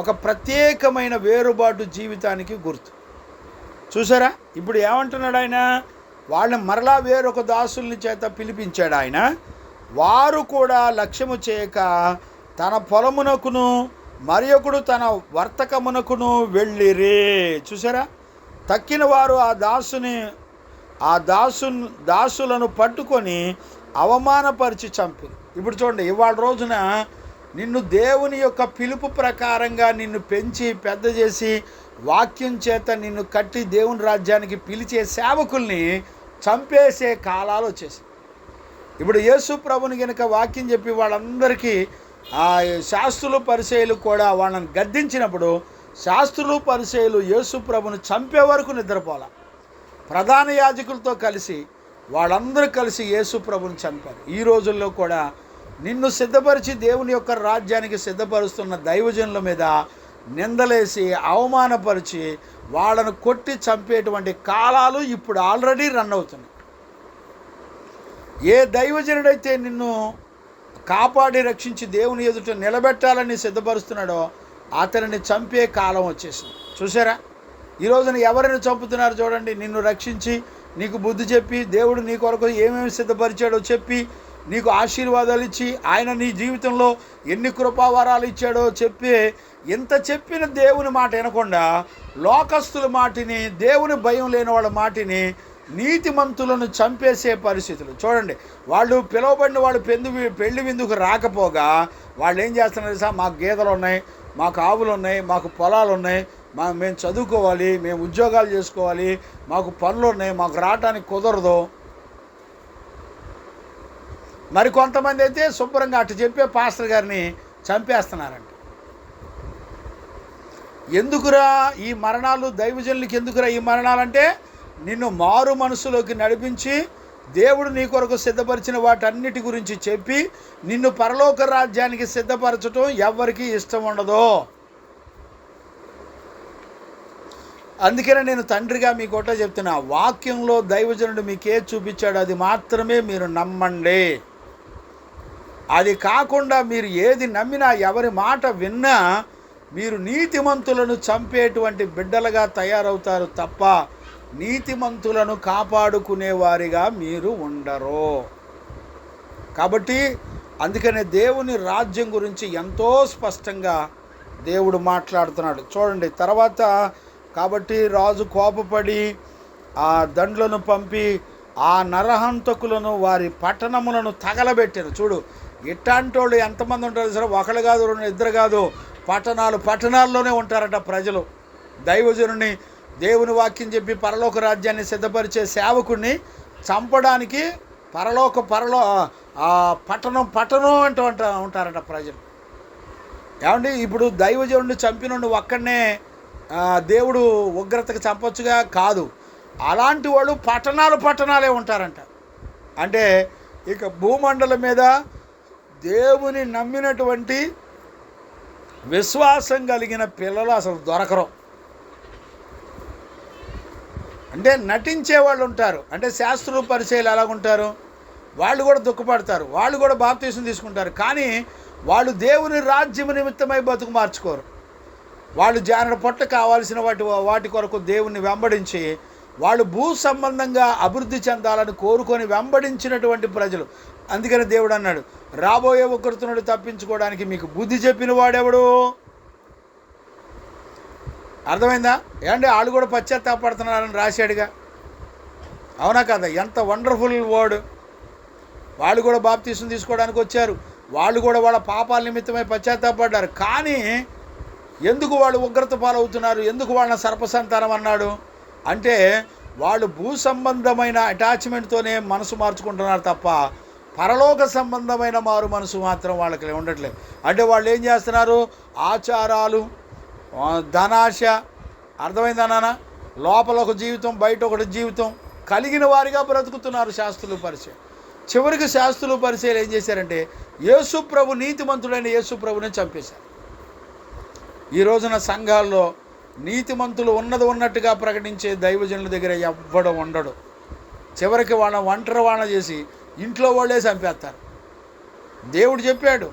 ఒక ప్రత్యేకమైన వేరుబాటు జీవితానికి గుర్తు. చూసారా? ఇప్పుడు ఏమంటున్నాడు ఆయన? వాళ్ళని మరలా వేరొక దాసుల్ని చేత పిలిపించాడు ఆయన. వారు కూడా లక్ష్యము చేయక తన పొలమునకును మరియొకడు తన వర్తకమునకును వెళ్ళిరే. చూసారా? తక్కిన వారు ఆ దాసులను పట్టుకొని అవమానపరిచి చంపారు. ఇప్పుడు చూడండి, ఇవాళ రోజున నిన్ను దేవుని యొక్క పిలుపు ప్రకారంగా నిన్ను పెంచి పెద్ద చేసి వాక్యం చేత నిన్ను కట్టి దేవుని రాజ్యానికి పిలిచే సేవకుల్ని చంపేసే కాలాలు వచ్చేసాయి. ఇప్పుడు యేసు ప్రభుని కనుక వాక్యం చెప్పి వాళ్ళందరికీ ఆ శాస్త్రులు పరిసయ్యులు కూడా వాళ్ళని గద్దించినప్పుడు శాస్త్రులు పరిసయ్యులు యేసు ప్రభుని చంపే వరకు నిద్రపోలా. ప్రధాన యాజకులతో కలిసి వాళ్ళందరూ కలిసి యేసు ప్రభుని చంపారు. ఈ రోజుల్లో కూడా నిన్ను సిద్ధపరిచి దేవుని యొక్క రాజ్యానికి సిద్ధపరుస్తున్న దైవజనుల మీద నిందలేసి అవమానపరిచి వాళ్ళను కొట్టి చంపేటువంటి కాలాలు ఇప్పుడు ఆల్రెడీ రన్ అవుతున్నాయి. ఏ దైవజనుడైతే నిన్ను కాపాడి రక్షించి దేవుని ఎదుట నిలబెట్టాలని సిద్ధపరుస్తున్నాడో అతనిని చంపే కాలం వచ్చేసింది. చూసారా, ఈ రోజున ఎవరిని చంపుతున్నారు చూడండి. నిన్ను రక్షించి నీకు బుద్ధి చెప్పి దేవుడు నీ కొరకు ఏమేమి సిద్ధపరిచాడో చెప్పి నీకు ఆశీర్వాదాలు ఇచ్చి ఆయన నీ జీవితంలో ఎన్ని కృపావరాలు ఇచ్చాడో చెప్పి ఇంత చెప్పిన దేవుని మాట వినకుండా లోకస్తుల మాటిని, దేవుని భయం లేని వాళ్ళ మాటిని, నీతిమంతులను చంపేసే పరిస్థితులు చూడండి. వాళ్ళు పిలువబడిన వాళ్ళు పెళ్లి విందుకు రాకపోగా వాళ్ళు ఏం చేస్తున్నారు సార్, మాకు గేదెలు ఉన్నాయి, మాకు ఆవులు ఉన్నాయి, మాకు పొలాలు ఉన్నాయి, మేము చదువుకోవాలి, మేము ఉద్యోగాలు చేసుకోవాలి, మాకు పనులు ఉన్నాయి, మాకు రావటానికి కుదరదు. మరి కొంతమంది అయితే శుభ్రంగా అటు చెప్పే పాస్టర్ గారిని చంపేస్తున్నారంట. ఎందుకురా ఈ మరణాలు, దైవజనులకి ఎందుకురా ఈ మరణాలంటే నిన్ను మారు మనసులోకి నడిపించి దేవుడు నీ కొరకు సిద్ధపరిచిన వాటన్నిటి గురించి చెప్పి నిన్ను పరలోక రాజ్యానికి సిద్ధపరచడం ఎవరికి ఇష్టం ఉండదు. అందుకనే నేను తండ్రిగా మీకు ఒకటే చెప్తున్నా, వాక్యంలో దైవజనుడు మీకే చూపించాడు అది మాత్రమే మీరు నమ్మండి. అది కాకుండా మీరు ఏది నమ్మినా, ఎవరి మాట విన్నా మీరు నీతిమంతులను చంపేటువంటి బిడ్డలుగా తయారవుతారు తప్ప నీతిమంతులను కాపాడుకునేవారిగా మీరు ఉండరు. కాబట్టి అందుకనే దేవుని రాజ్యం గురించి ఎంతో స్పష్టంగా దేవుడు మాట్లాడుతున్నాడు. చూడండి తర్వాత, కాబట్టి రాజు కోపపడి ఆ దండ్లను పంపి ఆ నరహంతకులను వారి పట్టణములను తగలబెట్టారు. చూడు, ఇట్లాంటి వాళ్ళు ఎంతమంది ఉంటారు సరే, ఒకళ్ళు కాదు, రెండు, ఇద్దరు కాదు, పట్టణాల్లోనే ఉంటారట ప్రజలు. దైవజనుని దేవుని వాక్యం చెప్పి పరలోక రాజ్యాన్ని సిద్ధపరిచే సేవకుడిని చంపడానికి పట్టణం అంటూ ఉంటారట ప్రజలు. ఏమండి, ఇప్పుడు దైవజనుడిని చంపినోడిని ఒక్కడనే దేవుడు ఉగ్రతకు చంపొచ్చుగా? కాదు, అలాంటి వాళ్ళు పట్టణాలే ఉంటారంట. అంటే ఇక భూమండలం మీద దేవుని నమ్మినటువంటి విశ్వాసం కలిగిన పిల్లలు అసలు దొరకరు. అంటే నటించే వాళ్ళు ఉంటారు. అంటే శాస్త్రులు పరిచయాలు ఎలాగుంటారు, వాళ్ళు కూడా దుఃఖపడతారు, వాళ్ళు కూడా బాప్తీసం తీసుకుంటారు, కానీ వాళ్ళు దేవుని రాజ్యం నిమిత్తమై బతుకు మార్చుకోరు. వాళ్ళు జానడ పొట్ట కావాల్సిన వాటి కొరకు దేవుణ్ణి వెంబడించి వాళ్ళు భూ సంబంధంగా అభివృద్ధి చెందాలని కోరుకొని వెంబడించినటువంటి ప్రజలు. అందుకని దేవుడు అన్నాడు, రాబోయే ఉగ్రతనుడు తప్పించుకోవడానికి మీకు బుద్ధి చెప్పిన వాడెవడు? అర్థమైందా? ఏమంటే వాళ్ళు కూడా పశ్చాత్తాపడుతున్నారని రాశాడుగా, అవునా కదా? ఎంత వండర్ఫుల్ వర్డ్. వాళ్ళు కూడా బాప్తీసం తీసుకోవడానికి వచ్చారు, వాళ్ళు కూడా వాళ్ళ పాపాల నిమిత్తమై పశ్చాత్తాపడ్డారు. కానీ ఎందుకు వాళ్ళు ఉగ్రత పాలవుతున్నారు? ఎందుకు వాళ్ళ సర్పసంతానం అన్నాడు అంటే వాళ్ళు భూ సంబంధమైన అటాచ్మెంట్తోనే మనసు మార్చుకుంటున్నారు తప్ప పరలోక సంబంధమైన మారు మనసు మాత్రం వాళ్ళకి ఉండట్లేదు. అంటే వాళ్ళు ఏం చేస్తున్నారు? ఆచారాలు, ధనాశ, అర్థమైందా నాన్న? లోపల ఒక జీవితం, బయట ఒకటి జీవితం కలిగిన వారిగా బ్రతుకుతున్నారు శాస్త్రులు పరిచయం. చివరికి శాస్త్రులు పరిచయాలు ఏం చేశారంటే యేసు ప్రభు, నీతిమంతుడైన యేసు ప్రభుని చంపేశారు. ఈ రోజున సంఘాల్లో నీతిమంతులు ఉన్నట్టుగా ప్రకటించే దైవజనుల దగ్గర ఎవ్వడు ఉండడు. చివరికి వాళ్ళ ఒంటరి చేసి ఇంట్లో వాళ్ళే చంపేస్తారు. దేవుడు చెప్పాడు,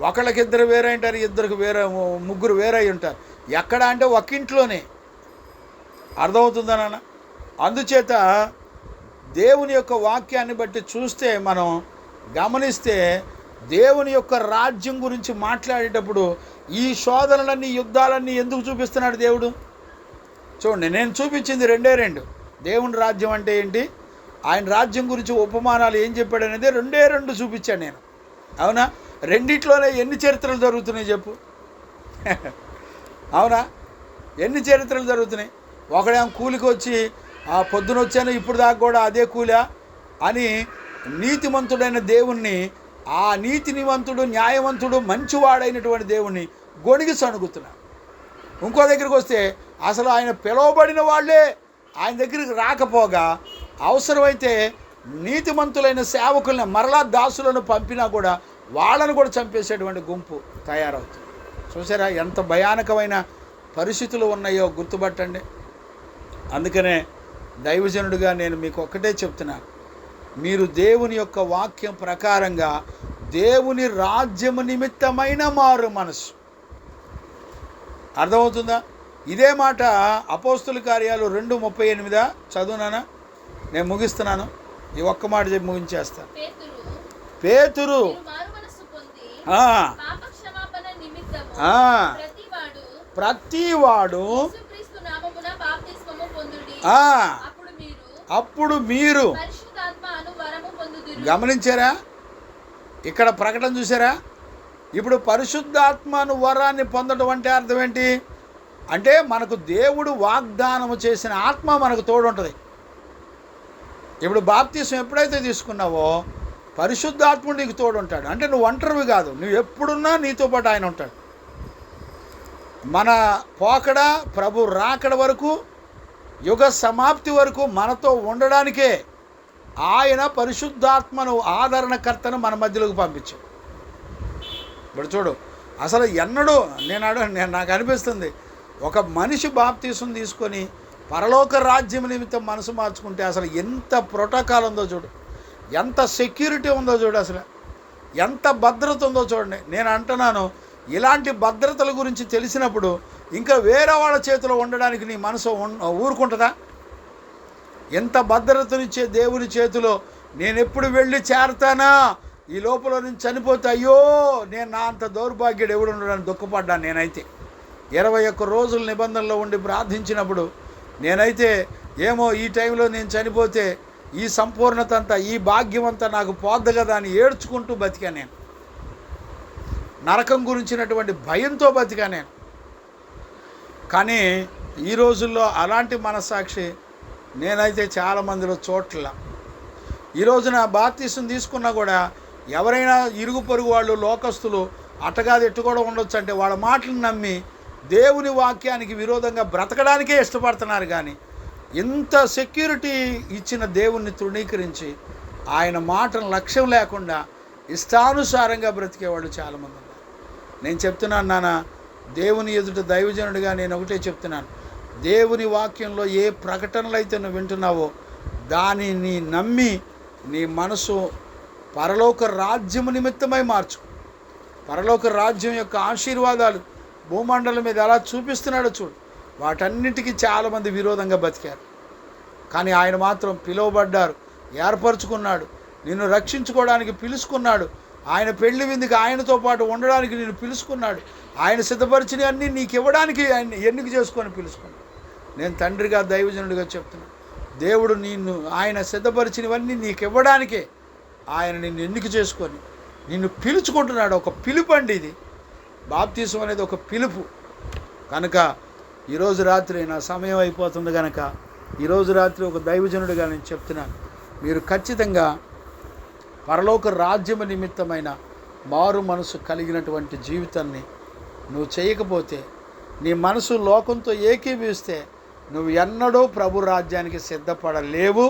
ఒకళ్ళకిద్దరు వేరే ఉంటారు, ఇద్దరికి వేరే, ముగ్గురు వేరే ఉంటారు. ఎక్కడ అంటే ఒక్కింట్లోనే. అర్థమవుతుందా నాన్న? అందుచేత దేవుని యొక్క వాక్యాన్ని బట్టి చూస్తే, మనం గమనిస్తే దేవుని యొక్క రాజ్యం గురించి మాట్లాడేటప్పుడు ఈ శోధనలన్నీ, యుద్ధాలన్నీ ఎందుకు చూపిస్తున్నాడు దేవుడు? చూడండి, నేను చూపించింది రెండు. దేవుని రాజ్యం అంటే ఏంటి, ఆయన రాజ్యం గురించి ఉపమానాలు ఏం చెప్పాడు అనేది రెండు చూపించాను నేను. అవునా? రెండిట్లోనే ఎన్ని చరిత్రలు జరుగుతున్నాయి చెప్పు? అవునా? ఎన్ని చరిత్రలు జరుగుతున్నాయి? ఒకడేమో కూలికి వచ్చి పొద్దున వచ్చాను ఇప్పుడు దాకా కూడా అదే కూలా అని నీతిమంతుడైన దేవుణ్ణి, ఆ నీతినివంతుడు, న్యాయవంతుడు, మంచివాడైనటువంటి దేవుణ్ణి గొణిగి సణుగుతున్నాడు. ఇంకో దగ్గరికి వస్తే అసలు ఆయన పిలువబడిన వాళ్ళే ఆయన దగ్గరికి రాకపోగా అవసరమైతే నీతిమంతులైన సేవకుల్ని మరలా దాసులను పంపినా కూడా వాళ్ళను కూడా చంపేసేటువంటి గుంపు తయారవుతుంది. చూసారా ఎంత భయానకమైన పరిస్థితులు ఉన్నాయో గుర్తుపట్టండి. అందుకనే దైవజనుడిగా నేను మీకు ఒక్కటే చెప్తున్నా, మీరు దేవుని యొక్క వాక్యం ప్రకారంగా దేవుని రాజ్యము నిమిత్తమైన మారు మనసు. అర్థమవుతుందా? ఇదే మాట అపోస్తుల కార్యాలు 2:38 చదువునానా? నేను ముగిస్తున్నాను, ఈ ఒక్క మాట చెప్పి ముగించేస్తాను. పేతురు ప్రతివాడు అప్పుడు మీరు గమనించారా? ఇక్కడ ప్రకటన చూసారా? ఇప్పుడు పరిశుద్ధాత్మను వరాన్ని పొందడం అంటే అర్థం ఏంటి అంటే, మనకు దేవుడు వాగ్దానము చేసిన ఆత్మ మనకు తోడుంటుంది. ఇప్పుడు బాప్తీసం ఎప్పుడైతే తీసుకున్నావో పరిశుద్ధాత్ముడు నీకు తోడుంటాడు. అంటే నువ్వు ఒంటరివి కాదు, నువ్వు ఎప్పుడున్నా నీతో పాటు ఆయన ఉంటాడు. మన పోకడ ప్రభు రాకడ వరకు, యుగ సమాప్తి వరకు మనతో ఉండడానికే ఆయన పరిశుద్ధాత్మను ఆదరణకర్తను మన మధ్యలోకి పంపించాడు. ఇప్పుడు చూడు, అసలు ఎన్నడూ నాకు అనిపిస్తుంది, ఒక మనిషి బాప్తీసం తీసుకొని పరలోక రాజ్యం నిమిత్తం మనసు మార్చుకుంటే అసలు ఎంత ప్రోటోకాల్ ఉందో చూడు, ఎంత సెక్యూరిటీ ఉందో చూడు, అసలు ఎంత భద్రత ఉందో చూడండి. నేను అంటున్నాను, ఇలాంటి భద్రతల గురించి తెలిసినప్పుడు ఇంకా వేరే వాళ్ళ చేతిలో ఉండడానికి నీ మనసు ఊరుకుంటుందా? ఎంత భద్రతనిచ్చే దేవుని చేతిలో నేను ఎప్పుడు వెళ్ళి చేరతానా, ఈ లోపల నుంచి చనిపోతే అయ్యో నేను నా అంత దౌర్భాగ్యుడు ఎవడు ఉండడానికి దుఃఖపడ్డాను. నేనైతే 21 రోజుల నిబంధనలో ఉండి ప్రార్థించినప్పుడు నేనైతే ఏమో ఈ టైంలో నేను చనిపోతే ఈ సంపూర్ణత అంతా, ఈ భాగ్యం అంతా నాకు పోద్దు కదా అని ఏడ్చుకుంటూ బతికా. నేను నరకం గురించినటువంటి భయంతో బతికా నేను. కానీ ఈ రోజుల్లో అలాంటి మనస్సాక్షి నేనైతే చాలామందిలో చోట్ల. ఈ రోజున బాప్తీసం తీసుకున్నా కూడా ఎవరైనా ఇరుగు పొరుగు వాళ్ళు, లోకస్తులు అట్టగాది ఎట్టు కూడా ఉండొచ్చు అంటే వాళ్ళ మాటలను నమ్మి దేవుని వాక్యానికి విరోధంగా బ్రతకడానికే ఇష్టపడుతున్నారు. కానీ ఇంత సెక్యూరిటీ ఇచ్చిన దేవుణ్ణి తృణీకరించి ఆయన మాటను లక్ష్యం లేకుండా ఇష్టానుసారంగా బ్రతికేవాళ్ళు చాలామంది ఉన్నారు. నేను చెప్తున్నాను నాన్న, దేవుని ఎదుట దైవజనుడిగా నేను ఒకటే చెప్తున్నాను, దేవుని వాక్యంలో ఏ ప్రకటనలు అయితే నువ్వు వింటున్నావో దానిని నమ్మి నీ మనసు పరలోక రాజ్యము నిమిత్తమై మార్చు. పరలోక రాజ్యం యొక్క ఆశీర్వాదాలు భూమండలం మీద ఎలా చూపిస్తున్నాడో చూడు. వాటన్నిటికీ చాలామంది విరోధంగా బతికారు. కానీ ఆయన మాత్రం పిలువబడ్డారు, ఏర్పరచుకున్నాడు, నిన్ను రక్షించుకోవడానికి పిలుచుకున్నాడు. ఆయన పెళ్లి విందుకి ఆయనతో పాటు ఉండడానికి నిన్ను పిలుచుకున్నాడు. ఆయన సిద్ధపరిచినవి అన్నీ నీకు ఇవ్వడానికి ఆయన ఎన్నిక చేసుకొని పిలుచుకున్నాడు. నేను తండ్రిగా దైవజనుడిగా చెప్తున్నాను, దేవుడు నిన్ను ఆయన సిద్ధపరిచినవన్నీ నీకు ఇవ్వడానికే ఆయన నిన్ను ఎన్నిక చేసుకొని నిన్ను పిలుచుకుంటున్నాడు. ఒక పిలుపు అండి ఇది. బాప్తీసం అనేది ఒక పిలుపు. కనుక ఈరోజు రాత్రి నా సమయం అయిపోతుంది కనుక ఈరోజు రాత్రి ఒక దైవజనుడిగా నేను చెప్తున్నాను, మీరు ఖచ్చితంగా పరలోక రాజ్యము నిమిత్తమైన మారు మనసు కలిగినటువంటి జీవితాన్ని నువ్వు చేయకపోతే, నీ మనసు లోకంతో ఏకీభవిస్తే నువ్వు ఎన్నడూ ప్రభు రాజ్యానికి సిద్ధపడలేవు.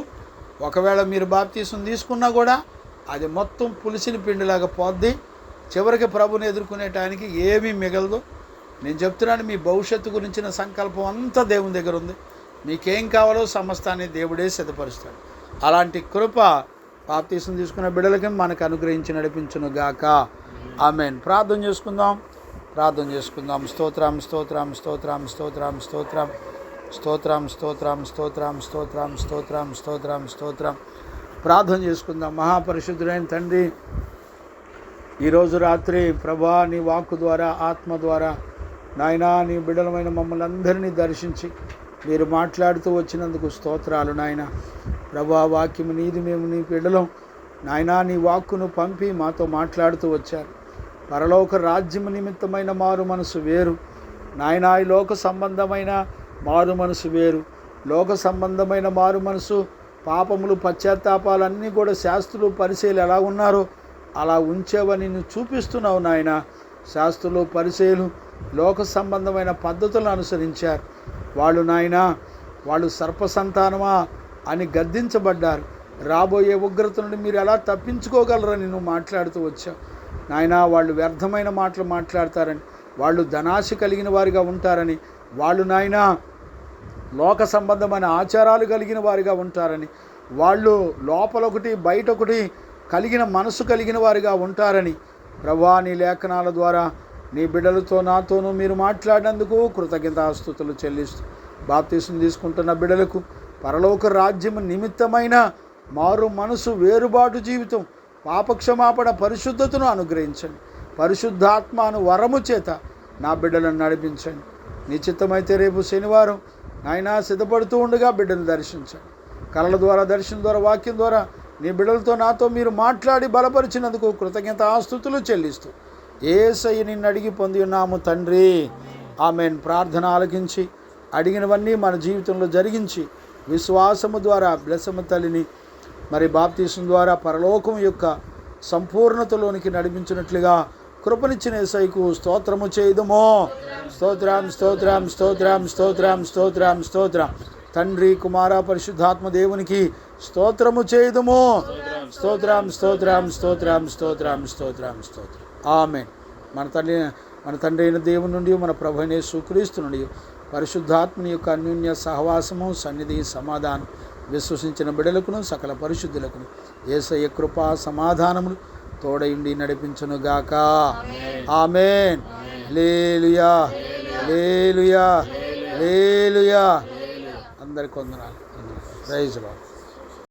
ఒకవేళ మీరు బాప్తీసం తీసుకున్నా కూడా అది మొత్తం పులిసిన పిండిలాగా పోద్ది. చివరికి ప్రభుని ఎదుర్కొనేటానికి ఏమీ మిగలదు. నేను చెప్తున్నాను, మీ భవిష్యత్తు గురించిన సంకల్పం అంతా దేవుని దగ్గర ఉంది. మీకేం కావాలో సమస్తాన్ని దేవుడే సిద్ధపరుస్తాడు. అలాంటి కృప బాప్తీసం తీసుకున్న బిడ్డలకి మనకు అనుగ్రహించి నడిపించును గాక. ఆమేన్. ప్రార్థన చేసుకుందాం. స్తోత్రం స్తోత్రం స్తోత్రం స్తోత్రం స్తోత్రం స్తోత్రం స్తోత్రం స్తోత్రం స్తోత్రం స్తోత్రం స్తోత్రం స్తోత్రం. ప్రార్థన చేసుకుందాం. మహాపరిశుద్ధుడైన తండ్రి, ఈరోజు రాత్రి ప్రభా నీ వాక్కు ద్వారా, ఆత్మ ద్వారా నాయనా నీ బిడ్డలమైన మమ్మల్ని అందరినీ దర్శించి మీరు మాట్లాడుతూ వచ్చినందుకు స్తోత్రాలు నాయన. ప్రభా వాక్యము నీది, మేము నీ బిడ్డలం నాయనా. నీ వాక్కును పంపి మాతో మాట్లాడుతూ వచ్చారు. పరలోక రాజ్యము నిమిత్తమైన మారు మనసు వేరు నాయనా. ఈ లోక సంబంధమైన మారు మనసు వేరు. లోక సంబంధమైన మారు మనసు, పాపములు, పశ్చాత్తాపాలన్నీ కూడా శాస్త్రులు, పరిచయులు ఎలా ఉన్నారో అలా ఉంచేవని నువ్వు చూపిస్తున్నావు నాయన. శాస్త్రులు, పరిచయులు లోక సంబంధమైన పద్ధతులను అనుసరించారు. వాళ్ళు నాయనా, వాళ్ళు సర్పసంతానమా అని గద్దించబడ్డారు. రాబోయే ఉగ్రత నుండి మీరు ఎలా తప్పించుకోగలరని నువ్వు మాట్లాడుతూ వచ్చావు నాయనా. వాళ్ళు వ్యర్థమైన మాటలు మాట్లాడతారని వాళ్ళు ధనాశ కలిగిన వారిగా ఉంటారని, వాళ్ళు నాయనా లోక సంబంధమైన ఆచారాలు కలిగిన వారిగా ఉంటారని, వాళ్ళు లోపలొకటి బయటొకటి కలిగిన మనసు కలిగిన వారిగా ఉంటారని ప్రభువా నీ లేఖనాల ద్వారా నీ బిడ్డలతో నాతోనూ మీరు మాట్లాడినందుకు కృతజ్ఞతాస్తుతులు చెల్లిస్తూ బాప్తీసం తీసుకుంటున్న బిడ్డలకు పరలోక రాజ్యం నిమిత్తమైన మారు మనసు, వేరుబాటు జీవితం, పాపక్షమాపణ, పరిశుద్ధతను అనుగ్రహించండి. పరిశుద్ధాత్మను వరము చేత నా బిడ్డలను నడిపించండి. నీ చిత్తమైతే రేపు శనివారం నాయనా సిద్ధపడుతూ ఉండగా బిడ్డను దర్శించండి. కళల ద్వారా, దర్శనం ద్వారా, వాక్యం ద్వారా నీ బిడ్డలతో నాతో మీరు మాట్లాడి బలపరిచినందుకు కృతజ్ఞతాస్తుతులు చెల్లిస్తూ యేసయ్య నిన్ను అడిగి పొంది ఉన్నాము తండ్రి, ఆమెన్. ప్రార్థన ఆలకించి అడిగినవన్నీ మన జీవితంలో జరిగించి విశ్వాసము ద్వారా బ్లెస్సమ్మ తల్లిని మరి బాప్తీసం ద్వారా పరలోకం యొక్క సంపూర్ణతలోనికి నడిపించినట్లుగా కృపనిచ్చిన యేసయ్యకు స్తోత్రము చేయుదుము. స్తోత్రం స్తోత్రం స్తోత్రం స్తోత్రం స్తోత్రం స్తోత్రం. తండ్రి, కుమార, పరిశుద్ధాత్మ దేవునికి స్తోత్రము చేయుదుము. స్తోత్రం స్తోత్రం స్తోత్రం స్తోత్రం స్తోత్రం స్తోత్రం. ఆమేన్. మన తండ్రి అయిన దేవుని నుండి, మన ప్రభు అయిన యేసుక్రీస్తు నుండి పరిశుద్ధాత్మని యొక్క అన్యోన్య సహవాసము, సన్నిధి, సమాధానం విశ్వసించిన బిడ్డలకును సకల పరిశుద్ధులకును యేసయ్య కృపా సమాధానములు తోడయుండి నడిపించునుగాక. ఆమేన్. హల్లెలూయా, హల్లెలూయా, హల్లెలూయా. అందరికీ వందనాలు. Praise lord.